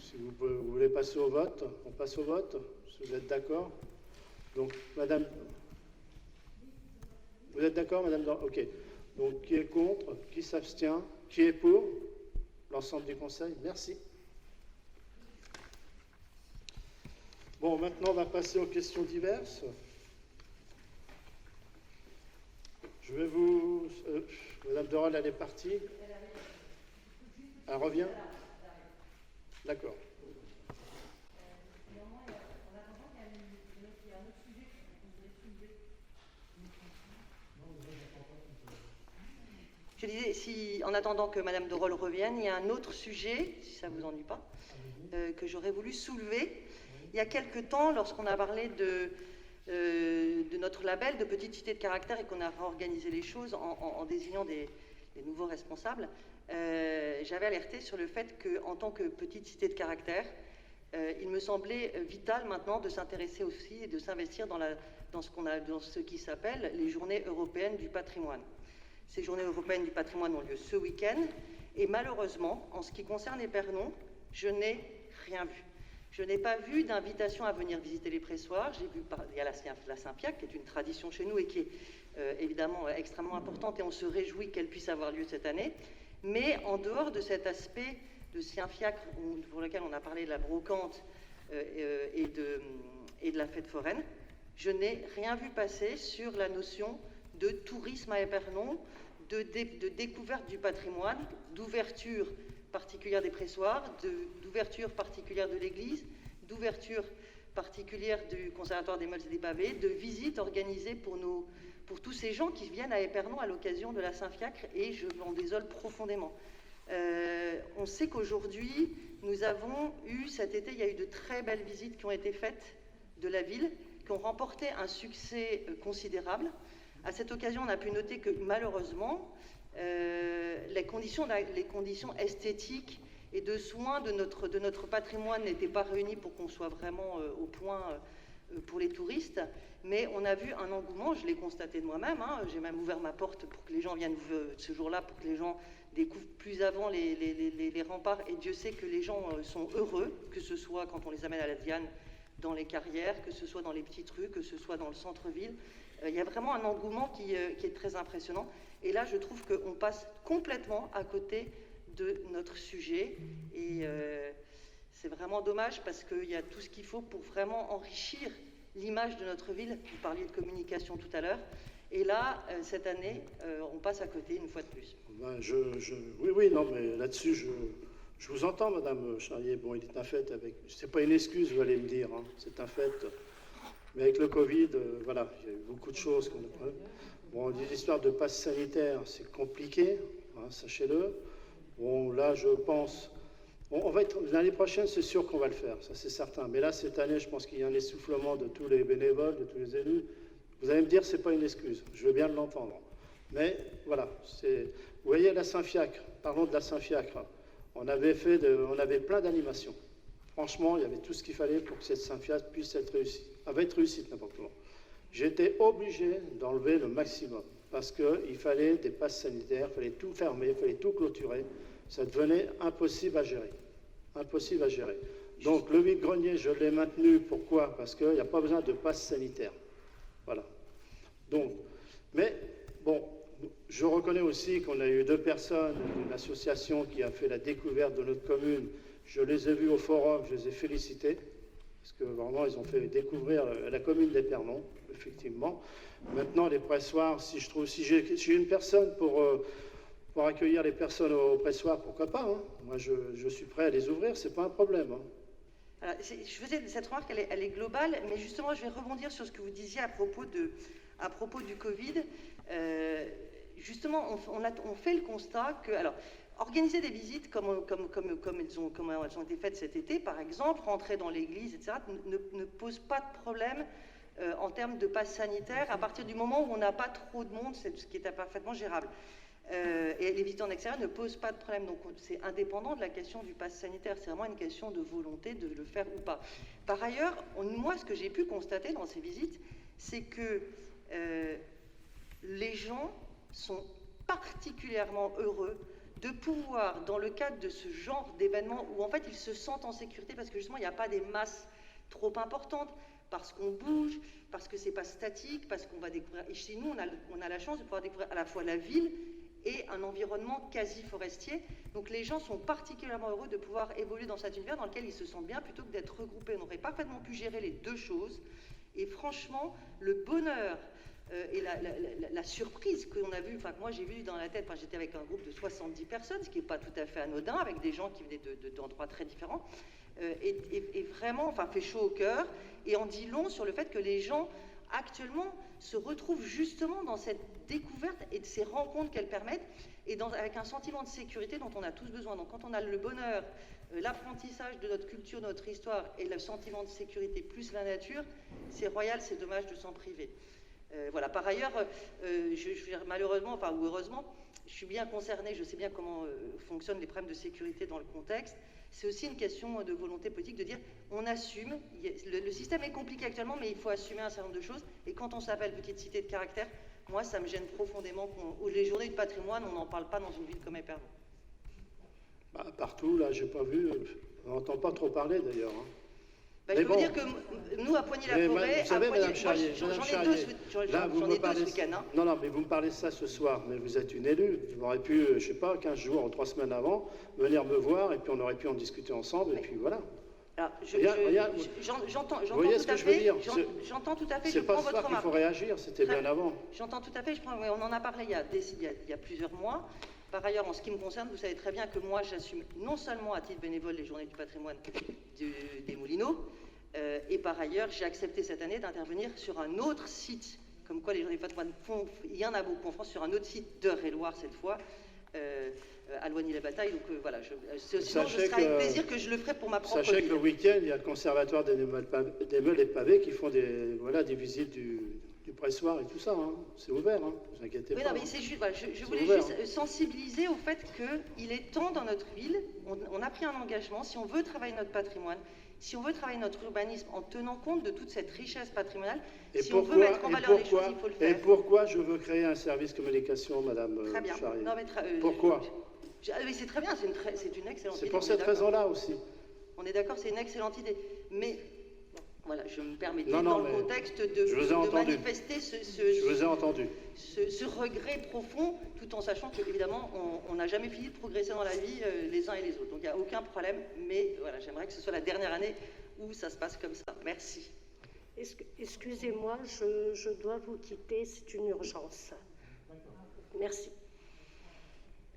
Si vous voulez passer au vote, on passe au vote, si vous êtes d'accord. Donc, madame, vous êtes d'accord, madame? Ok. Donc, qui est contre? Qui s'abstient? Qui est pour? L'ensemble du conseil? Merci. Bon, maintenant, on va passer aux questions diverses. Je vais vous... madame Dorol, elle est partie? Elle revient? D'accord. Je disais, si, en attendant que Madame Dorol revienne, il y a un autre sujet, si ça ne vous ennuie pas, que j'aurais voulu soulever. Il y a quelque temps, lorsqu'on a parlé de notre label de petite cité de caractère et qu'on a réorganisé les choses en désignant des nouveaux responsables, j'avais alerté sur le fait qu'en tant que petite cité de caractère, il me semblait vital maintenant de s'intéresser aussi et de s'investir dans ce qui s'appelle les Journées européennes du patrimoine. Ces Journées européennes du patrimoine ont lieu ce week-end et malheureusement, en ce qui concerne Épernon, je n'ai rien vu. Je n'ai pas vu d'invitation à venir visiter les pressoirs. J'ai vu, il y a la Saint-Fiacre, qui est une tradition chez nous et qui est évidemment extrêmement importante et on se réjouit qu'elle puisse avoir lieu cette année. Mais en dehors de cet aspect de Saint-Fiacre, pour lequel on a parlé de la brocante et de la fête foraine, je n'ai rien vu passer sur la notion de tourisme à Épernon, de découverte du patrimoine, d'ouverture particulière des pressoirs, d'ouverture particulière de l'église, d'ouverture particulière du Conservatoire des Meules et des Pavés, de visites organisées pour tous ces gens qui viennent à Épernon à l'occasion de la Saint-Fiacre, et je m'en désole profondément. On sait qu'aujourd'hui, nous avons eu, cet été, il y a eu de très belles visites qui ont été faites de la ville, qui ont remporté un succès considérable. À cette occasion, on a pu noter que malheureusement, les conditions esthétiques et de soins de notre patrimoine n'étaient pas réunies pour qu'on soit vraiment au point pour les touristes. Mais on a vu un engouement, je l'ai constaté de moi-même, hein, j'ai même ouvert ma porte pour que les gens viennent ce jour-là, pour que les gens découvrent plus avant les remparts. Et Dieu sait que les gens sont heureux, que ce soit quand on les amène à la Diane, dans les carrières, que ce soit dans les petites rues, que ce soit dans le centre-ville. Il y a vraiment un engouement qui est très impressionnant. Et là, je trouve qu'on passe complètement à côté de notre sujet. Et c'est vraiment dommage parce qu'il y a tout ce qu'il faut pour vraiment enrichir l'image de notre ville. Vous parliez de communication tout à l'heure. Et là, cette année, on passe à côté une fois de plus. Ben, oui, non, mais là-dessus, je vous entends, Madame Charrier. Bon, il est un fait avec... C'est pas une excuse, vous allez me dire, hein, c'est un fait. Mais avec le Covid, voilà, il y a eu beaucoup de choses qu'on a... Bon, des histoires de passe sanitaire, c'est compliqué, hein, sachez-le. Bon, là, je pense... On va être... L'année prochaine, c'est sûr qu'on va le faire, ça c'est certain. Mais là, cette année, je pense qu'il y a un essoufflement de tous les bénévoles, de tous les élus. Vous allez me dire, c'est pas une excuse. Je veux bien l'entendre. Mais voilà, c'est... Vous voyez, la Saint-Fiacre, parlons de la Saint-Fiacre. On avait plein d'animations. Franchement, il y avait tout ce qu'il fallait pour que cette Saint-Fiacre puisse être réussie. Elle va être réussie n'importe comment. J'étais obligé d'enlever le maximum parce qu'il fallait des passes sanitaires, il fallait tout fermer, il fallait tout clôturer. Ça devenait impossible à gérer. Impossible à gérer. Donc le vide-grenier, je l'ai maintenu. Pourquoi? Parce qu'il n'y a pas besoin de passe sanitaire. Voilà. Donc, mais bon, je reconnais aussi qu'on a eu 2 personnes, une association qui a fait la découverte de notre commune. Je les ai vus au forum, je les ai félicités, parce que vraiment, ils ont fait découvrir la commune d'Épernon, effectivement. Maintenant, les pressoirs, si j'ai une personne pour accueillir les personnes au pressoir, pourquoi pas, hein. Moi, je suis prêt à les ouvrir, c'est pas un problème, hein. Alors, je faisais cette remarque, elle est globale, mais justement, je vais rebondir sur ce que vous disiez à propos du Covid. Justement, on fait le constat que... Alors, organiser des visites comme elles ont été faites cet été, par exemple, rentrer dans l'église, etc., ne pose pas de problème en termes de passe sanitaire à partir du moment où on n'a pas trop de monde, c'est ce qui est parfaitement gérable. Et les visites en extérieur ne posent pas de problème. Donc c'est indépendant de la question du passe sanitaire, c'est vraiment une question de volonté de le faire ou pas. Par ailleurs, moi, ce que j'ai pu constater dans ces visites, c'est que les gens sont particulièrement heureux de pouvoir, dans le cadre de ce genre d'événement, où en fait ils se sentent en sécurité, parce que justement il n'y a pas des masses trop importantes, parce qu'on bouge, parce que c'est pas statique, parce qu'on va découvrir... Et chez nous, on a la chance de pouvoir découvrir à la fois la ville et un environnement quasi forestier. Donc les gens sont particulièrement heureux de pouvoir évoluer dans cet univers dans lequel ils se sentent bien, plutôt que d'être regroupés. On aurait parfaitement pu gérer les 2 choses. Et franchement, le bonheur et la surprise qu'on a vue, enfin que moi j'ai vu dans la tête, j'étais avec un groupe de 70 personnes, ce qui n'est pas tout à fait anodin, avec des gens qui venaient d'endroits très différents, et vraiment, enfin, fait chaud au cœur, et en dit long sur le fait que les gens actuellement se retrouvent justement dans cette découverte et de ces rencontres qu'elles permettent, et avec un sentiment de sécurité dont on a tous besoin. Donc quand on a le bonheur, l'apprentissage de notre culture, de notre histoire, et le sentiment de sécurité plus la nature, c'est royal, c'est dommage de s'en priver. Voilà. Par ailleurs, malheureusement, enfin, ou heureusement, je suis bien concernée, je sais bien comment fonctionnent les problèmes de sécurité dans le contexte. C'est aussi une question de volonté politique de dire on assume. Le système est compliqué actuellement, mais il faut assumer un certain nombre de choses. Et quand on s'appelle petite cité de caractère, moi, ça me gêne profondément les journées du patrimoine, on n'en parle pas dans une ville comme Épernon. Bah, partout, là, j'ai pas vu. On n'entend pas trop parler d'ailleurs, hein. Je peux vous dire que nous, à Poigny-la-Forêt, vous savez, Madame Charrier, j'en ai 2 ce week-end. Hein. Non, mais vous me parlez de ça ce soir, mais vous êtes une élue. Vous auriez pu, je sais pas, 15 jours ou 3 semaines avant, venir me voir, et puis on aurait pu en discuter ensemble, et puis voilà. J'entends vous voyez ce que je veux dire? J'entends tout à fait, c'est pas ce soir qu'il faut réagir, c'était bien avant. J'entends tout à fait, on en a parlé il y a plusieurs mois. Par ailleurs, en ce qui me concerne, vous savez très bien que moi, j'assume non seulement à titre bénévole les journées du patrimoine des Moulineaux, et par ailleurs, j'ai accepté cette année d'intervenir sur un autre site, comme quoi les journées du patrimoine font, il y en a beaucoup en France, sur un autre site d'Eure-et-Loire cette fois, à Loigny-la-Bataille. Donc voilà, sinon ce sera avec plaisir que je le ferai pour ma propre Sachez ville. que le week-end, il y a le conservatoire des meules et pavés qui font des visites du pressoir et tout ça, hein. C'est ouvert, hein. Ne vous inquiétez pas. Non, mais c'est juste, voilà, je voulais ouvert, juste sensibiliser au fait qu'il est temps dans notre ville, on a pris un engagement, si on veut travailler notre patrimoine, si on veut travailler notre urbanisme en tenant compte de toute cette richesse patrimoniale, on veut mettre en valeur les choses, il faut le faire. Et pourquoi je veux créer un service communication, Madame Charrier? Non, mais pourquoi? C'est très bien, c'est une excellente idée. C'est pour cette raison-là aussi. On est d'accord, c'est une excellente idée. Mais voilà, je me permets dans le contexte de manifester ce regret profond, tout en sachant qu'évidemment, on n'a jamais fini de progresser dans la vie les uns et les autres. Donc il n'y a aucun problème, mais voilà, j'aimerais que ce soit la dernière année où ça se passe comme ça. Merci. Excusez-moi, je dois vous quitter, c'est une urgence. Merci.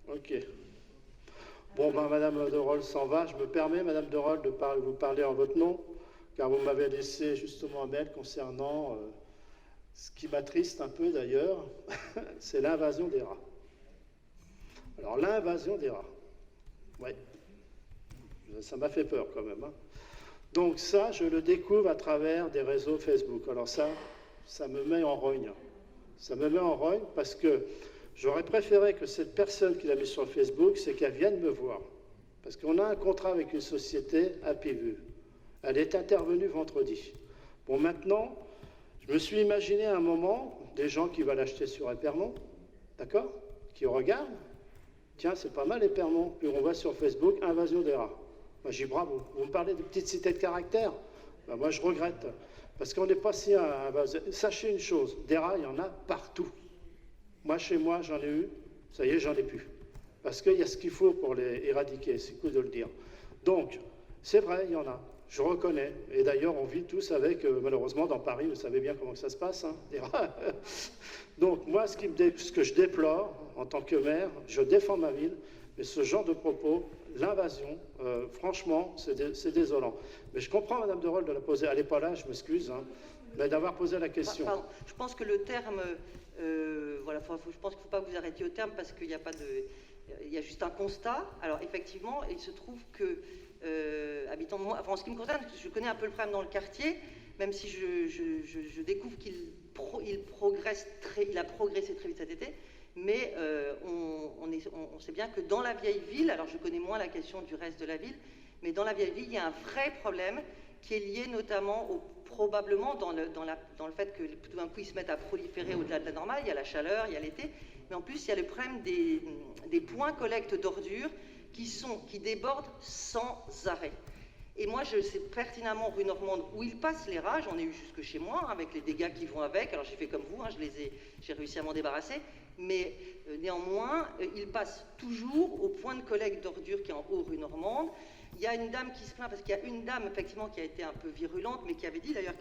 Ok. Bon, ben, Madame de Roll s'en va. Je me permets, Madame de Roll, de vous parler en votre nom, car vous m'avez laissé justement un mail concernant Ce qui m'attriste un peu d'ailleurs, c'est l'invasion des rats. Alors l'invasion des rats, ouais, ça m'a fait peur quand même, hein. Donc ça, je le découvre à travers des réseaux Facebook. Alors ça me met en rogne. Ça me met en rogne parce que j'aurais préféré que cette personne qui l'a mis sur Facebook, c'est qu'elle vienne me voir. Parce qu'on a un contrat avec une société Happy Vue. Elle est intervenue vendredi. Bon, maintenant, je me suis imaginé à un moment des gens qui vont l'acheter sur Épernon, d'accord, qui regardent. Tiens, c'est pas mal Épernon. Puis on voit sur Facebook, invasion des rats. Moi, j'ai dit bravo. Vous me parlez de petites cités de caractère? Ben, moi, je regrette. Parce qu'on n'est pas si invasé. Sachez une chose, des rats, il y en a partout. Moi, chez moi, j'en ai eu. Ça y est, j'en ai plus. Parce qu'il y a ce qu'il faut pour les éradiquer, c'est cool de le dire. Donc, c'est vrai, il y en a. Je reconnais. Et d'ailleurs, on vit tous avec, malheureusement, dans Paris, vous savez bien comment ça se passe, hein, des rats. Donc, moi, ce que je déplore, en tant que maire, je défends ma ville, mais ce genre de propos, l'invasion, franchement, c'est désolant. Mais je comprends, Madame de Rolle, de la poser. Elle n'est pas là, je m'excuse, hein, mais d'avoir posé la question. Pardon, je pense que le terme, voilà, je pense qu'il ne faut pas que vous arrêtiez au terme parce qu'il n'y a pas de... Il y a juste un constat. Alors, effectivement, il se trouve que, habitant de moi, enfin, en ce qui me concerne, je connais un peu le problème dans le quartier, même si je découvre qu'il progresse il a progressé très vite cet été, mais on sait bien que dans la vieille ville, alors je connais moins la question du reste de la ville, mais dans la vieille ville, il y a un vrai problème qui est lié notamment probablement dans le fait que tout d'un coup ils se mettent à proliférer au-delà de la normale. Il y a la chaleur, il y a l'été, mais en plus il y a le problème des points collecte d'ordures qui débordent sans arrêt. Et moi je sais pertinemment rue Normande où ils passent les rats, j'en ai eu jusque chez moi, hein, avec les dégâts qui vont avec. Alors j'ai fait comme vous, hein, j'ai réussi à m'en débarrasser, mais néanmoins ils passent toujours au point de collecte d'ordures qui est en haut rue Normande. Il y a une dame qui se plaint, parce qu'il y a une dame, effectivement, qui a été un peu virulente, mais qui avait dit d'ailleurs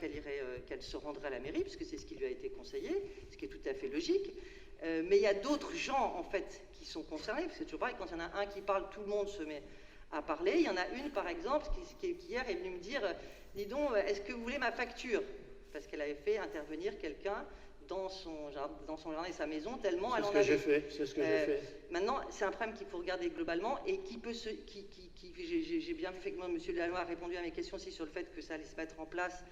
qu'elle se rendrait à la mairie, puisque c'est ce qui lui a été conseillé, ce qui est tout à fait logique. Mais il y a d'autres gens, en fait, qui sont concernés, parce que c'est toujours pareil, quand il y en a un qui parle, tout le monde se met à parler. Il y en a une, par exemple, qui hier est venue me dire, dis donc, est-ce que vous voulez ma facture? Parce qu'elle avait fait intervenir quelqu'un dans son jardin et sa maison, tellement elle en avait. C'est ce que j'ai fait. Maintenant, c'est un problème qu'il faut regarder globalement et j'ai bien vu effectivement M. Delannoy a répondu à mes questions aussi sur le fait que ça allait se mettre en place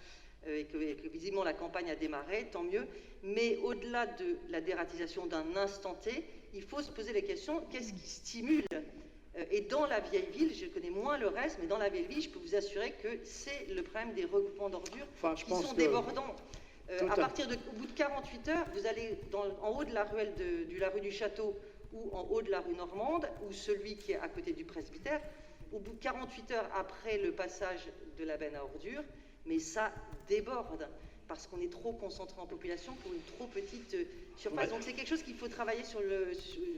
et que visiblement la campagne a démarré, tant mieux. Mais au-delà de la dératisation d'un instant T, il faut se poser les questions, qu'est-ce qui stimule? Et dans la vieille ville, je connais moins le reste, mais dans la vieille ville, je peux vous assurer que c'est le problème des regroupements d'ordures qui sont débordants. Au bout de 48 heures, vous allez en haut de la ruelle de la rue du Château ou en haut de la rue Normande, ou celui qui est à côté du presbytère, au bout de 48 heures après le passage de la benne à ordures, mais ça déborde, parce qu'on est trop concentré en population pour une trop petite surface. Ouais. Donc c'est quelque chose qu'il faut travailler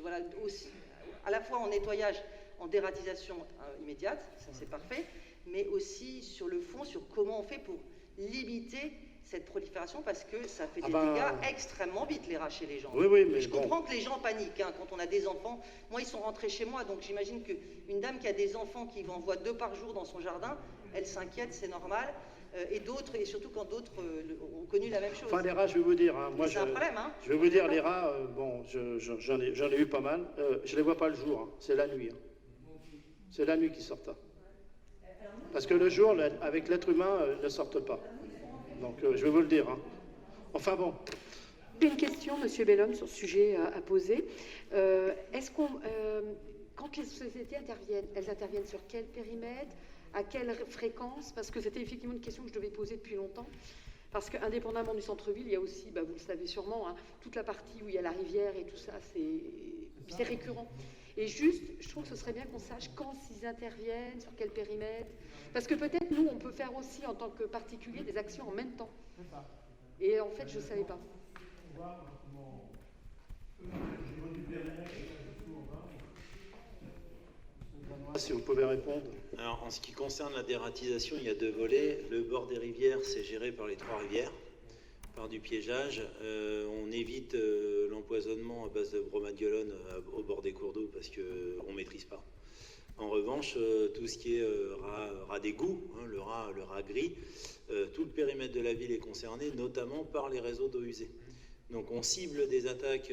voilà, aussi, à la fois en nettoyage, en dératisation immédiate, ça c'est parfait, mais aussi sur le fond, sur comment on fait pour limiter cette prolifération, parce que ça fait des dégâts extrêmement vite, les rats chez les gens. Oui, mais je comprends que les gens paniquent, hein, quand on a des enfants. Moi, ils sont rentrés chez moi, donc j'imagine qu'une dame qui a des enfants qui en voit 2 par jour dans son jardin, elle s'inquiète, c'est normal. Et d'autres, et surtout quand d'autres ont connu la même chose. Enfin, les rats, je vais vous dire, hein, moi, c'est un problème, hein. Je vais vous dire, les rats, bon, j'en ai eu pas mal. Je les vois pas le jour, hein, c'est la nuit. Hein. C'est la nuit qu'ils sortent. Hein. Parce que le jour, avec l'être humain, ne sortent pas. Donc, je vais vous le dire. Hein. Enfin bon. J'ai une question, Monsieur Bellhomme, sur ce sujet à poser. Est-ce qu'on, quand les sociétés interviennent, elles interviennent sur quel périmètre, à quelle fréquence? Parce que c'était effectivement une question que je devais poser depuis longtemps. Parce qu'indépendamment du centre-ville, il y a aussi, vous le savez sûrement, hein, toute la partie où il y a la rivière et tout ça, c'est récurrent. Et juste, je trouve que ce serait bien qu'on sache quand ils interviennent, sur quel périmètre. Parce que peut-être, nous, on peut faire aussi, en tant que particulier, des actions en même temps. Et en fait, je ne savais pas. Si vous pouvez répondre. Alors, en ce qui concerne la dératisation, il y a 2 volets. Le bord des rivières, c'est géré par les 3 rivières, par du piégeage. On évite l'empoisonnement à base de bromadiolone au bord des cours d'eau parce qu'on ne maîtrise pas. En revanche, tout ce qui est rat d'égout, hein, le rat gris, tout le périmètre de la ville est concerné, notamment par les réseaux d'eau usée. Donc on cible des attaques,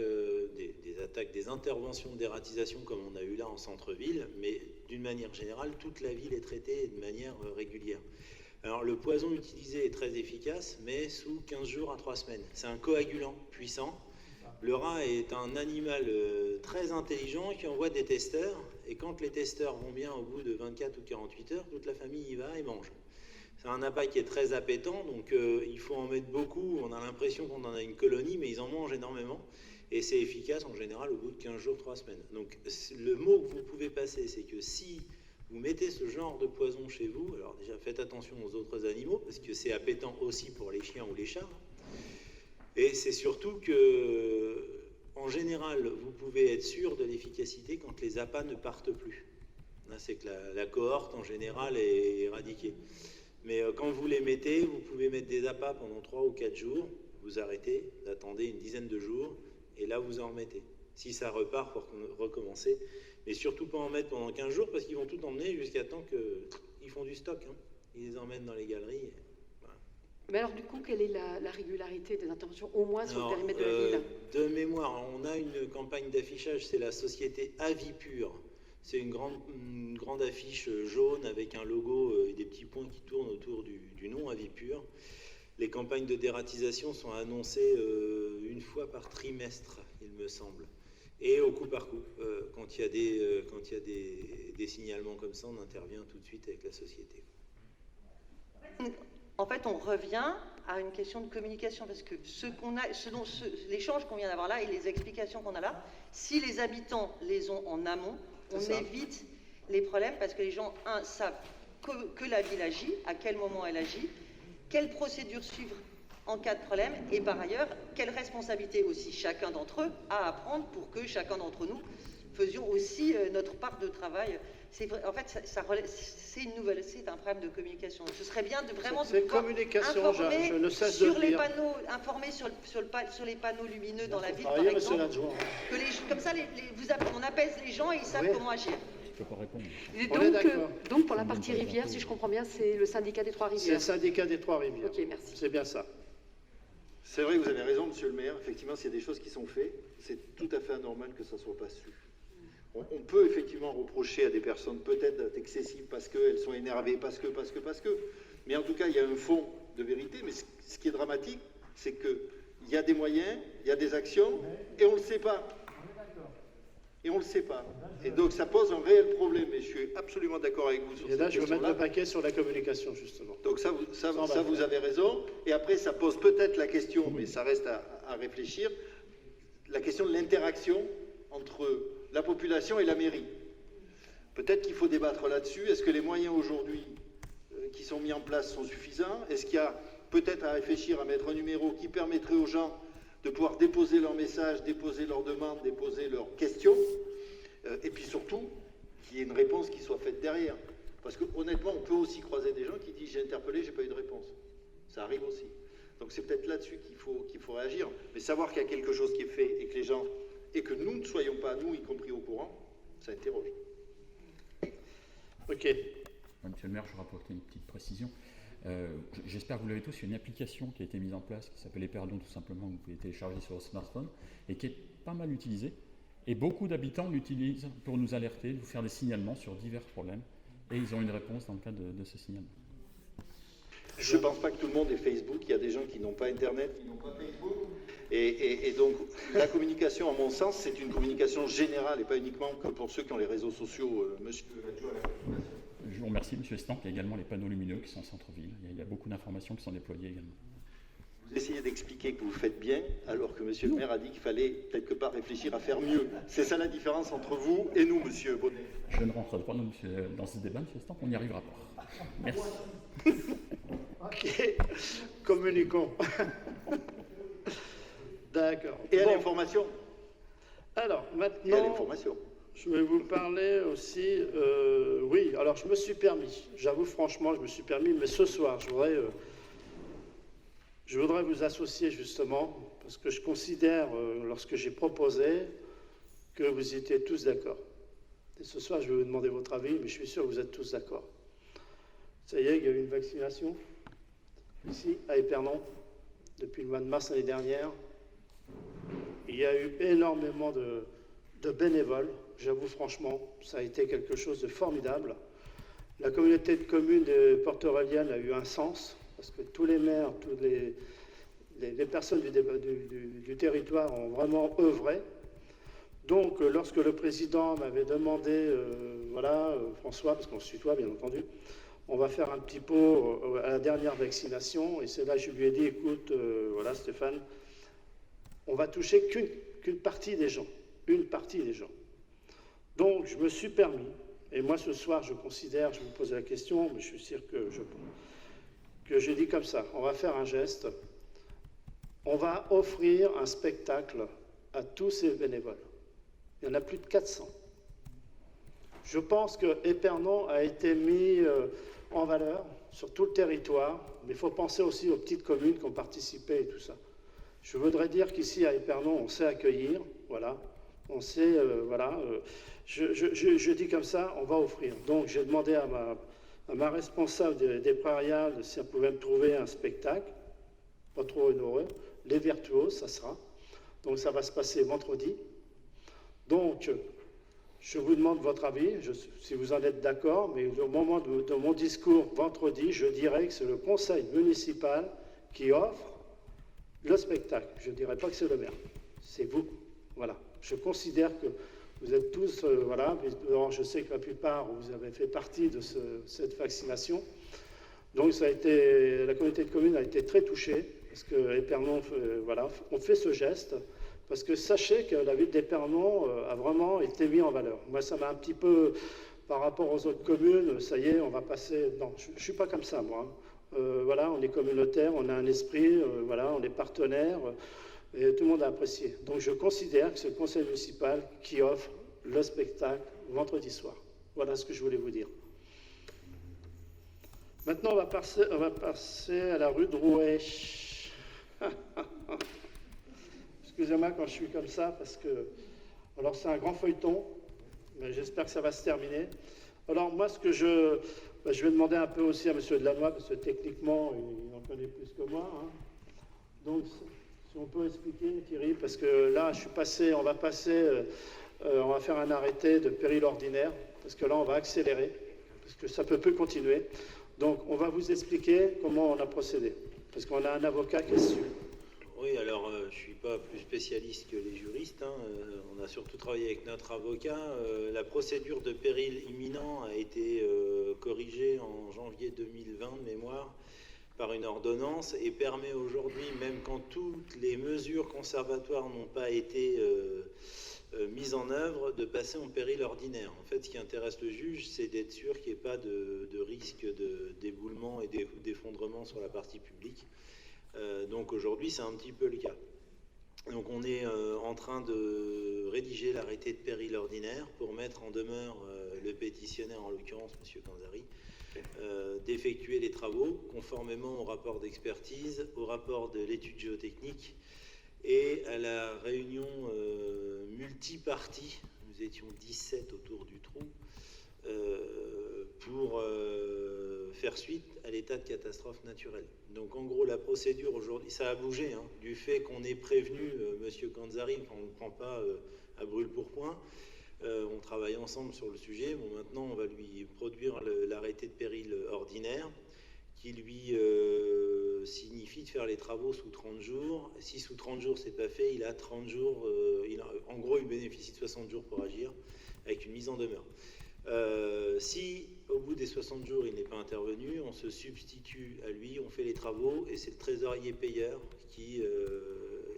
des interventions de dératisation comme on a eu là en centre-ville, mais d'une manière générale, toute la ville est traitée de manière régulière. Alors le poison utilisé est très efficace, mais sous 15 jours à 3 semaines. C'est un coagulant puissant. Le rat est un animal très intelligent qui envoie des testeurs, et quand les testeurs vont bien au bout de 24 ou 48 heures, toute la famille y va et mange. C'est un appât qui est très appétant, donc il faut en mettre beaucoup. On a l'impression qu'on en a une colonie, mais ils en mangent énormément. Et c'est efficace en général au bout de 15 jours, 3 semaines. Donc le mot que vous pouvez passer, c'est que si vous mettez ce genre de poison chez vous, alors déjà faites attention aux autres animaux, parce que c'est appétant aussi pour les chiens ou les chats. Et c'est surtout que, en général, vous pouvez être sûr de l'efficacité quand les appâts ne partent plus. Là, c'est que la cohorte, en général, est éradiquée. Mais quand vous les mettez, vous pouvez mettre des appâts pendant 3 ou 4 jours, vous arrêtez, vous attendez une dizaine de jours, et là, vous en remettez. Si ça repart, pour recommencer. Mais surtout pas en mettre pendant 15 jours, parce qu'ils vont tout emmener jusqu'à temps qu'ils font du stock. Hein. Ils les emmènent dans les galeries. Mais alors du coup, quelle est la régularité des interventions, au moins sur le périmètre de la ville? De mémoire, on a une campagne d'affichage, c'est la société Avipure. C'est une grande affiche jaune avec un logo et des petits points qui tournent autour du nom Avipure. Les campagnes de dératisation sont annoncées une fois par trimestre, il me semble. Et au coup par coup. Quand il y a des signalements comme ça, on intervient tout de suite avec la société. En fait, on revient à une question de communication, parce que l'échange qu'on vient d'avoir là et les explications qu'on a là, si les habitants les ont en amont, on évite les problèmes, parce que les gens, savent que la ville agit, à quel moment elle agit, quelles procédures suivre en cas de problème, et par ailleurs, quelle responsabilité aussi chacun d'entre eux a à prendre pour que chacun d'entre nous faisions aussi notre part de travail. C'est vrai, en fait, c'est un problème de communication. Ce serait bien de vraiment informer je ne cesse sur de les dire. panneaux, informer sur les panneaux lumineux dans la ville, par exemple. Comme ça, on apaise les gens et ils savent comment agir. Je peux pas répondre. Et donc, pour la partie rivière, si je comprends bien, c'est le syndicat des Trois-Rivières. C'est le syndicat des Trois-Rivières. Ok, merci. C'est bien ça. C'est vrai que vous avez raison, monsieur le maire. Effectivement, s'il y a des choses qui sont faites, c'est tout à fait anormal que ça ne soit pas su. On peut effectivement reprocher à des personnes peut-être d'être excessives parce qu'elles sont énervées, parce que. Mais en tout cas, il y a un fond de vérité. Mais ce qui est dramatique, c'est qu'il y a des moyens, il y a des actions, et on ne le sait pas. Et on ne le sait pas. Et donc, ça pose un réel problème. Et je suis absolument d'accord avec vous sur cette question-là. Et là, je veux mettre le paquet sur la communication, justement. Donc ça vous avez raison. Et après, ça pose peut-être la question, mais ça reste à réfléchir, la question de l'interaction entre la population et la mairie. Peut-être qu'il faut débattre là-dessus. Est-ce que les moyens aujourd'hui qui sont mis en place sont suffisants? Est-ce qu'il y a peut-être à réfléchir à mettre un numéro qui permettrait aux gens de pouvoir déposer leurs messages, déposer leurs demandes, déposer leurs questions, et puis surtout, qu'il y ait une réponse qui soit faite derrière. Parce que honnêtement, on peut aussi croiser des gens qui disent « j'ai interpellé, j'ai pas eu de réponse ». Ça arrive aussi. Donc c'est peut-être là-dessus qu'il faut réagir. Mais savoir qu'il y a quelque chose qui est fait et que les gens, et que nous ne soyons pas, nous y compris au courant, ça interroge. Ok. Monsieur le maire, je rapporte une petite précision. J'espère que vous l'avez tous, il y a une application qui a été mise en place qui s'appelle Eperdon tout simplement, que vous pouvez télécharger sur votre smartphone et qui est pas mal utilisée. Et beaucoup d'habitants l'utilisent pour nous alerter, nous faire des signalements sur divers problèmes. Et ils ont une réponse dans le cadre de ce signalement. Je ne pense pas que tout le monde ait Facebook. Il y a des gens qui n'ont pas Internet, qui n'ont pas Facebook. Et donc, la communication, à mon sens, c'est une communication générale et pas uniquement que pour ceux qui ont les réseaux sociaux. Monsieur l'adjoint à la communication. Je vous remercie, monsieur Stamp. Il y a également les panneaux lumineux qui sont en centre-ville. Il y a beaucoup d'informations qui sont déployées également. Vous essayez d'expliquer que vous faites bien, alors que monsieur le maire a dit qu'il fallait quelque part réfléchir à faire mieux. C'est ça la différence entre vous et nous, monsieur Bonnet. Je ne rentre pas dans ce débat, monsieur Stamp. On n'y arrivera pas. Merci. Ok. Communiquons. D'accord. Et à l'information. Alors, maintenant... Et à l'information. Je vais vous parler aussi... oui, alors je me suis permis, j'avoue franchement, je me suis permis, mais ce soir, je voudrais vous associer justement, parce que je considère, lorsque j'ai proposé, que vous étiez tous d'accord. Et ce soir, je vais vous demander votre avis, mais je suis sûr que vous êtes tous d'accord. Ça y est, il y a eu une vaccination ici, à Épernon, depuis le mois de mars l'année dernière. Il y a eu énormément de bénévoles. J'avoue franchement, ça a été quelque chose de formidable. La communauté de communes de Porte-Aurelienne a eu un sens, parce que tous les maires, toutes les personnes du territoire ont vraiment œuvré. Donc, lorsque le président m'avait demandé, François, parce qu'on se tutoie bien entendu, on va faire un petit pot à la dernière vaccination, et c'est là que je lui ai dit, écoute, Stéphane, on va toucher qu'une partie des gens, une partie des gens. Donc, je me suis permis, et moi ce soir, je considère, je vous pose la question, mais je suis sûr que j'ai dit comme ça, on va faire un geste, on va offrir un spectacle à tous ces bénévoles. Il y en a plus de 400. Je pense que Épernon a été mis en valeur sur tout le territoire, mais il faut penser aussi aux petites communes qui ont participé et tout ça. Je voudrais dire qu'ici à Épernon, on sait accueillir, voilà, on sait, je dis comme ça, on va offrir. Donc j'ai demandé à ma responsable des prairiales si elle pouvait me trouver un spectacle, pas trop onéreux, les virtuoses, ça sera. Donc ça va se passer vendredi. Donc, je vous demande votre avis, si vous en êtes d'accord, mais au moment de mon discours vendredi, je dirais que c'est le conseil municipal qui offre le spectacle. Je ne dirais pas que c'est le maire, c'est vous. Voilà. Je considère que vous êtes tous, alors je sais que la plupart, vous avez fait partie de cette vaccination. Donc, la communauté de communes a été très touchée, parce que Épernon, on fait ce geste. Parce que sachez que la ville d'Épernon a vraiment été mise en valeur. Moi, ça m'a un petit peu, par rapport aux autres communes, ça y est, on va passer... Non, je ne suis pas comme ça, moi. On est communautaire, on a un esprit, on est partenaire, et tout le monde a apprécié. Donc, je considère que c'est le conseil municipal qui offre le spectacle vendredi soir. Voilà ce que je voulais vous dire. Maintenant, on va passer à la rue Drouet. Excusez-moi quand je suis comme ça, parce que... Alors, c'est un grand feuilleton, mais j'espère que ça va se terminer. Alors, moi, ce que je vais demander un peu aussi à M. Delannoy, parce que techniquement, il en connaît plus que moi. Hein. Donc, si on peut expliquer, Thierry, parce que là, on va faire un arrêté de péril ordinaire, parce que là, on va accélérer, parce que ça ne peut plus continuer. Donc, on va vous expliquer comment on a procédé, parce qu'on a un avocat qui est dessus. Oui, alors je ne suis pas plus spécialiste que les juristes. On a surtout travaillé avec notre avocat. La procédure de péril imminent a été corrigée en janvier 2020 de mémoire par une ordonnance et permet aujourd'hui, même quand toutes les mesures conservatoires n'ont pas été mises en œuvre, de passer en péril ordinaire. En fait, ce qui intéresse le juge, c'est d'être sûr qu'il n'y ait pas de risque d'éboulement et d'effondrement sur la partie publique. Donc aujourd'hui, c'est un petit peu le cas. Donc on est en train de rédiger l'arrêté de péril ordinaire pour mettre en demeure le pétitionnaire, en l'occurrence M. Canzari, d'effectuer les travaux conformément au rapport d'expertise, au rapport de l'étude géotechnique et à la réunion multipartie, nous étions 17 autour du trou, pour faire suite à l'état de catastrophe naturelle. Donc en gros, la procédure aujourd'hui, ça a bougé, hein, du fait qu'on ait prévenu M. Canzari, on ne le prend pas à brûle-pourpoint, on travaille ensemble sur le sujet. Bon, maintenant, on va lui produire l'arrêté de péril ordinaire, qui lui signifie de faire les travaux sous 30 jours. Si sous 30 jours, c'est pas fait, il a 30 jours, en gros, il bénéficie de 60 jours pour agir, avec une mise en demeure. Si au bout des 60 jours il n'est pas intervenu, on se substitue à lui, on fait les travaux et c'est le trésorier payeur qui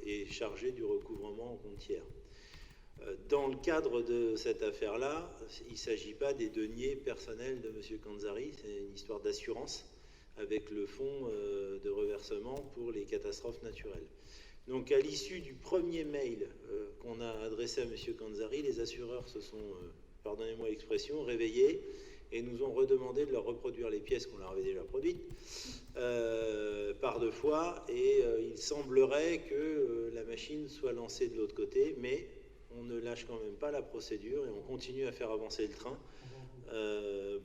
est chargé du recouvrement en compte tiers. Dans le cadre de cette affaire-là, il ne s'agit pas des deniers personnels de M. Canzari, c'est une histoire d'assurance avec le fonds de reversement pour les catastrophes naturelles. Donc à l'issue du premier mail qu'on a adressé à M. Canzari, les assureurs se sont... pardonnez-moi l'expression, réveillés et nous ont redemandé de leur reproduire les pièces qu'on leur avait déjà produites par 2 fois et il semblerait que la machine soit lancée de l'autre côté, mais on ne lâche quand même pas la procédure et on continue à faire avancer le train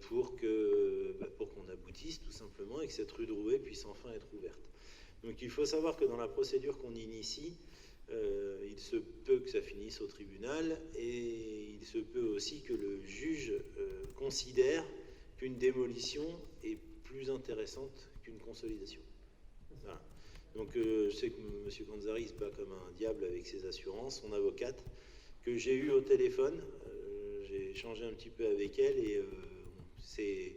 pour qu'on aboutisse tout simplement et que cette rue Drouet puisse enfin être ouverte. Donc il faut savoir que dans la procédure qu'on initie, il se peut que ça finisse au tribunal et il se peut aussi que le juge considère qu'une démolition est plus intéressante qu'une consolidation. Voilà. Donc je sais que M. Canzari se bat comme un diable avec ses assurances, son avocate, que j'ai eu au téléphone. J'ai échangé un petit peu avec elle et c'est,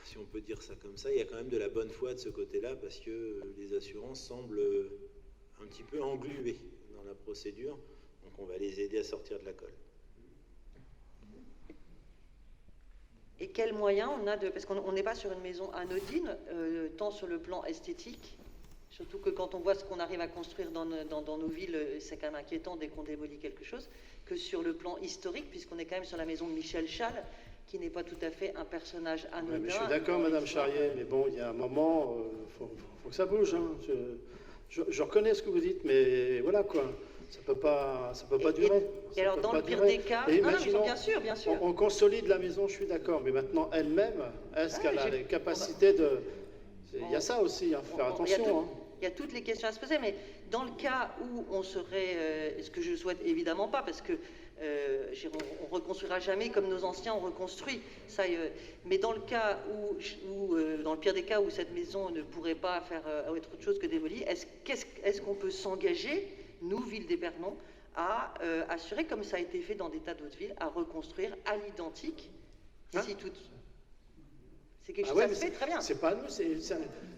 si on peut dire ça comme ça, il y a quand même de la bonne foi de ce côté-là parce que les assurances semblent un petit peu engluées dans la procédure. Donc on va les aider à sortir de la colle. Et quels moyens on a de... Parce qu'on n'est pas sur une maison anodine, tant sur le plan esthétique, surtout que quand on voit ce qu'on arrive à construire dans nos villes, c'est quand même inquiétant dès qu'on démolit quelque chose, que sur le plan historique, puisqu'on est quand même sur la maison de Michel Chasles, qui n'est pas tout à fait un personnage anodin. Ouais, mais je suis d'accord, Madame Charrier, mais bon, il y a un moment, faut que ça bouge. Hein. Je reconnais ce que vous dites, mais voilà quoi. Ça peut pas durer. Et alors, dans le pire des cas, non, mais bien sûr, bien sûr. On consolide la maison, je suis d'accord, mais maintenant elle-même, est-ce qu'elle a les capacités de... Il y a ça aussi, il faut faire attention. Il y a toutes les questions à se poser, mais dans le cas où on serait, ce que je souhaite évidemment pas, parce que on reconstruira jamais comme nos anciens ont reconstruit. Ça, mais dans le cas où dans le pire des cas où cette maison ne pourrait pas faire être autre chose que démolie, est-ce qu'on peut s'engager, nous, Ville d'Épernon, à assurer, comme ça a été fait dans des tas d'autres villes, à reconstruire à l'identique d'ici toute... C'est quelque chose qui se fait très bien. C'est pas nous,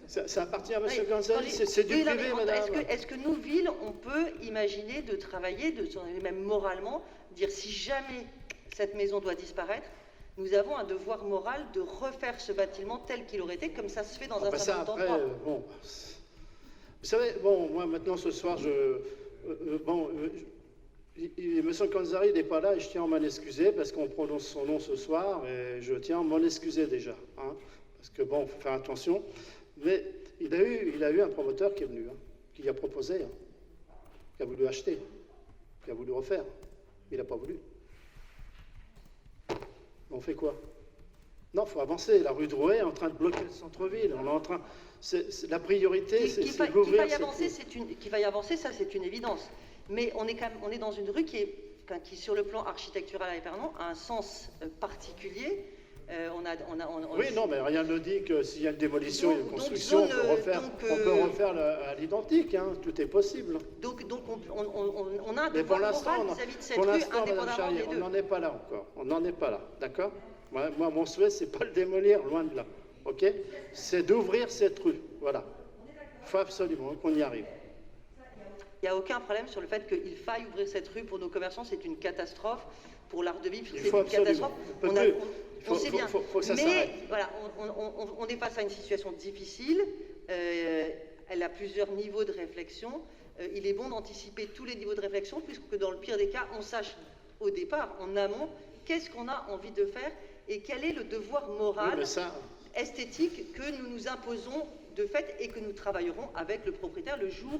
ça appartient à M. Canzari, c'est du privé, madame. Est-ce que nous, villes, on peut imaginer de travailler, même moralement, dire si jamais cette maison doit disparaître, nous avons un devoir moral de refaire ce bâtiment tel qu'il aurait été, comme ça se fait dans un certain nombre d'endroits. Bon, vous savez, bon, moi maintenant ce soir, M. Canzari n'est pas là et je tiens à m'en excuser parce qu'on prononce son nom ce soir et je tiens à m'en excuser déjà. Hein, parce que bon, il faut faire attention. Mais il a eu un promoteur qui est venu, qui lui a proposé, qui a voulu acheter, qui a voulu refaire. Il n'a pas voulu. On fait quoi? Non, il faut avancer. La rue Drouet est en train de bloquer le centre-ville. On est en train. La priorité, c'est d'ouvrir. Qu'il va y avancer, ça c'est une évidence. Mais on est dans une rue qui, sur le plan architectural à Épernon, a un sens particulier. Oui, non, mais rien ne dit que s'il y a une démolition et une construction, on peut refaire à l'identique, hein, tout est possible. Donc on a un devoir moral vis-à-vis de cette rue, indépendamment des deux. On n'en est pas là encore, on n'en est pas là, d'accord? Moi, mon souhait, c'est pas le démolir, loin de là, ok? C'est d'ouvrir cette rue, voilà. Il faut absolument qu'on y arrive. Il n'y a aucun problème sur le fait qu'il faille ouvrir cette rue pour nos commerçants, c'est une catastrophe. Pour l'art de vivre, c'est une catastrophe. On sait bien. Mais voilà, on est face à une situation difficile. Elle a plusieurs niveaux de réflexion. Il est bon d'anticiper tous les niveaux de réflexion, puisque dans le pire des cas, on sache au départ, en amont, qu'est-ce qu'on a envie de faire et quel est le devoir moral, esthétique que nous nous imposons de fait et que nous travaillerons avec le propriétaire le jour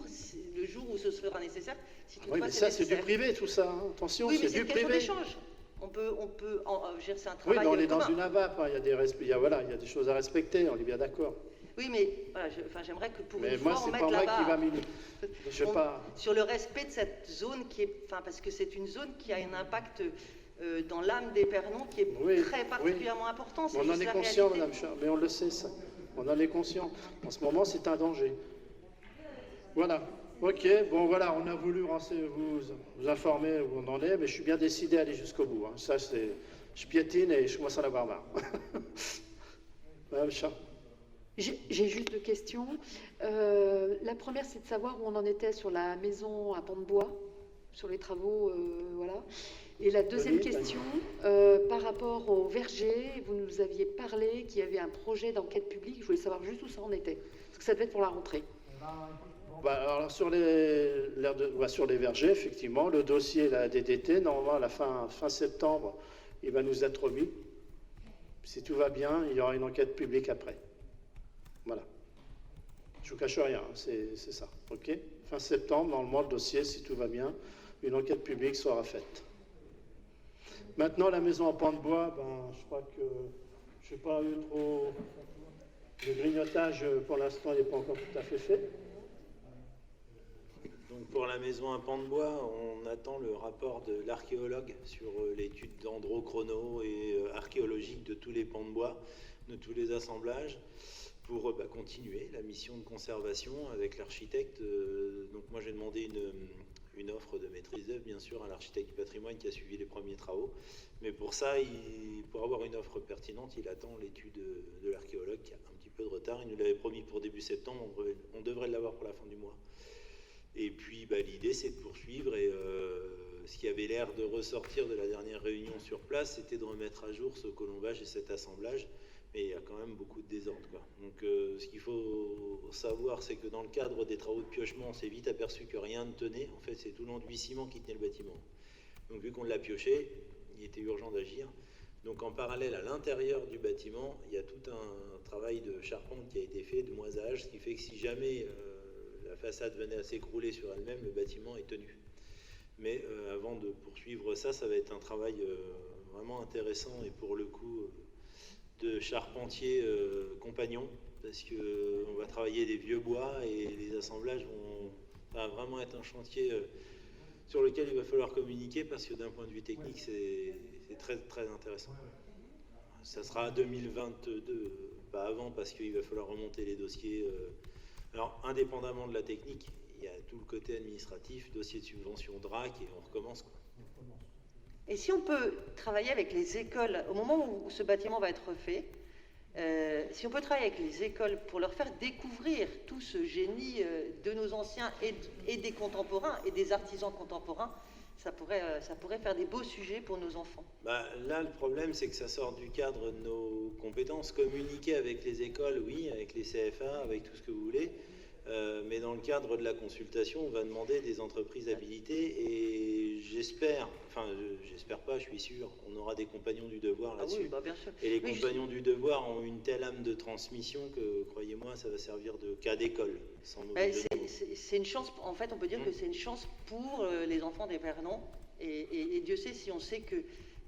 où ce sera nécessaire. Si oui, mais ça, c'est du privé, tout ça. Hein. Attention, oui, c'est du privé. D'échange. On peut c'est un travail. Oui, mais on est dans une AVAP, hein. Il y a des choses à respecter, on est bien d'accord. Oui, mais voilà, j'aimerais que pour une fois, on mette la barre. Sur le respect de cette zone qui est, parce que c'est une zone qui a un impact dans l'âme d'Épernon qui est très particulièrement important. On en est conscient, Madame Char, mais on le sait, ça. On en est conscient. En ce moment, c'est un danger. Voilà. Ok, bon voilà, on a voulu vous informer où on en est, mais je suis bien décidé à aller jusqu'au bout. Hein. Ça, je piétine et je commence à en avoir marre. Madame Char. J'ai juste deux questions. La première, c'est de savoir où on en était sur la maison à Pont-de-Bois, sur les travaux, voilà. Et la deuxième question, par rapport au verger, vous nous aviez parlé qu'il y avait un projet d'enquête publique. Je voulais savoir juste où ça en était, parce que ça devait être pour la rentrée. Alors sur les vergers, effectivement, le dossier la DDT, normalement à la fin septembre, il va nous être remis. Si tout va bien, il y aura une enquête publique après. Voilà. Je ne vous cache rien, c'est ça. Ok. Fin septembre, normalement, le dossier, si tout va bien, une enquête publique sera faite. Maintenant, la maison en pan de bois, je crois que je n'ai pas eu trop... Le grignotage, pour l'instant, n'est pas encore tout à fait fait. Donc pour la maison à pan de bois, on attend le rapport de l'archéologue sur l'étude dendrochrono et archéologique de tous les pans de bois, de tous les assemblages, pour continuer la mission de conservation avec l'architecte. Donc moi j'ai demandé une offre de maîtrise d'œuvre, bien sûr, à l'architecte du patrimoine qui a suivi les premiers travaux. Mais pour ça, pour avoir une offre pertinente, il attend l'étude de l'archéologue qui a un petit peu de retard. Il nous l'avait promis pour début septembre, on devrait l'avoir pour la fin du mois. Et puis l'idée, c'est de poursuivre. Et ce qui avait l'air de ressortir de la dernière réunion sur place, c'était de remettre à jour ce colombage et cet assemblage. Mais il y a quand même beaucoup de désordre, quoi. Donc ce qu'il faut savoir, c'est que dans le cadre des travaux de piochement, on s'est vite aperçu que rien ne tenait. En fait, c'est tout l'enduit ciment qui tenait le bâtiment. Donc vu qu'on l'a pioché, il était urgent d'agir. Donc en parallèle, à l'intérieur du bâtiment, il y a tout un travail de charpente qui a été fait, de moisage, ce qui fait que si jamais la façade venait à s'écrouler sur elle-même, le bâtiment est tenu. Mais avant de poursuivre ça, ça va être un travail vraiment intéressant et pour le coup... de charpentiers compagnons, parce qu'on va travailler des vieux bois et les assemblages ça va vraiment être un chantier sur lequel il va falloir communiquer, parce que d'un point de vue technique, c'est très, très intéressant. Ça sera 2022, pas avant, parce qu'il va falloir remonter les dossiers. Alors, indépendamment de la technique, il y a tout le côté administratif, dossier de subvention DRAC, et on recommence, quoi. Et si on peut travailler avec les écoles, au moment où ce bâtiment va être fait, si on peut travailler avec les écoles pour leur faire découvrir tout ce génie de nos anciens et des contemporains et des artisans contemporains, ça pourrait faire des beaux sujets pour nos enfants. Là, le problème, c'est que ça sort du cadre de nos compétences. Communiquer avec les écoles, oui, avec les CFA, avec tout ce que vous voulez. Mais dans le cadre de la consultation, on va demander des entreprises habilitées et j'espère pas, je suis sûr, on aura des compagnons du devoir là-dessus. Ah oui, bien sûr. Et les compagnons du devoir ont une telle âme de transmission que, croyez-moi, ça va servir de cas d'école. C'est une chance, en fait, on peut dire que c'est une chance pour les enfants des Vernons. Et Dieu sait si on sait que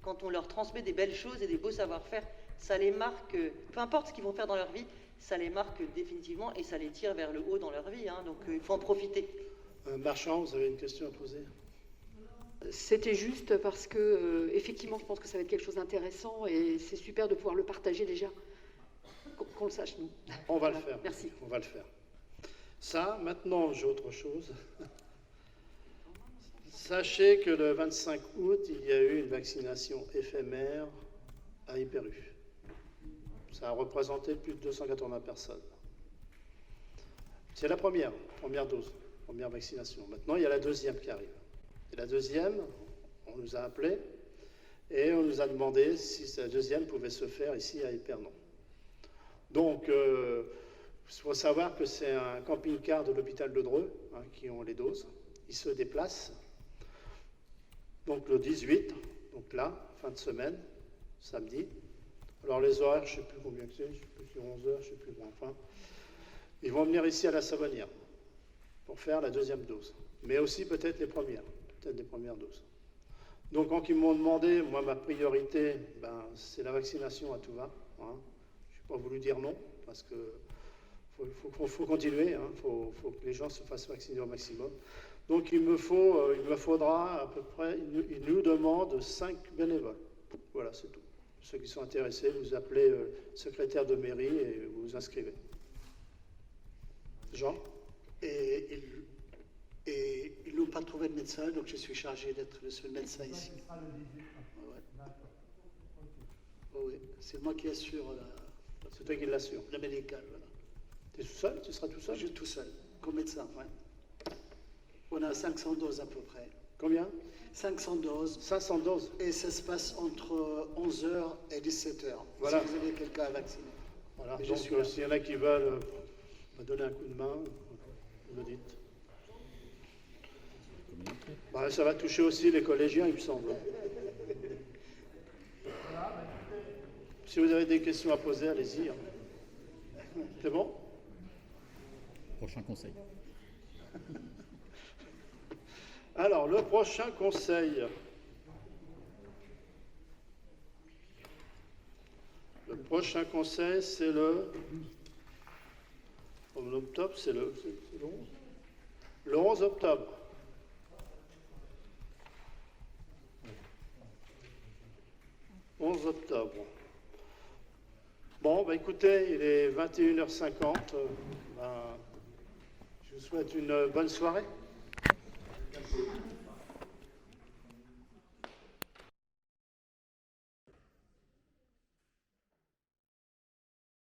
quand on leur transmet des belles choses et des beaux savoir-faire, ça les marque, peu importe ce qu'ils vont faire dans leur vie, ça les marque définitivement et ça les tire vers le haut dans leur vie. Donc il faut en profiter. Marchand, vous avez une question à poser? C'était juste parce que, effectivement, je pense que ça va être quelque chose d'intéressant et c'est super de pouvoir le partager déjà, qu'on le sache, nous. On va le faire. Merci. On va le faire. Ça, maintenant, j'ai autre chose. Sachez que le 25 août, il y a eu une vaccination éphémère à Hyper-U. Ça a représenté plus de 280 personnes. C'est la première dose, première vaccination. Maintenant, il y a la deuxième qui arrive. Et la deuxième, on nous a appelés et on nous a demandé si la deuxième pouvait se faire ici à Épernon. Donc, il faut savoir que c'est un camping-car de l'hôpital de Dreux qui ont les doses. Ils se déplacent. Donc le 18, donc là, fin de semaine, samedi. Alors les horaires, je ne sais plus combien que c'est, je ne sais plus si c'est 11 heures, je ne sais plus, enfin. Ils vont venir ici à la Savonnière pour faire la deuxième dose. Mais aussi peut-être les premières doses. Donc quand ils m'ont demandé, moi ma priorité, c'est la vaccination à tout va. Je n'ai pas voulu dire non, parce que faut continuer, faut que les gens se fassent vacciner au maximum. Donc il me faudra à peu près, ils nous demandent 5 bénévoles. Voilà, c'est tout. Ceux qui sont intéressés, vous appelez le secrétaire de mairie et vous vous inscrivez. Jean? Et ils n'ont pas trouvé de médecin, donc je suis chargé d'être le seul médecin ici. Oui, c'est moi qui assure c'est toi qui l'assure. La médicale, voilà. Tu es tout seul? Tu seras tout seul? Je suis tout seul, comme médecin, oui. On a 500 doses à peu près. Combien? 500 doses. 500 doses. Et ça se passe entre 11h et 17h. Voilà. Si vous avez quelqu'un à vacciner. Voilà. Donc s'il y en a qui veulent me donner un coup de main, vous me dites. Ça va toucher aussi les collégiens, il me semble. Si vous avez des questions à poser, allez-y. C'est bon? Prochain conseil. Alors, le prochain conseil. Le prochain conseil, c'est le... En octobre, c'est le 11. Le 11 octobre. « 11 octobre. Bon, bah écoutez, il est 21h50. Je vous souhaite une bonne soirée.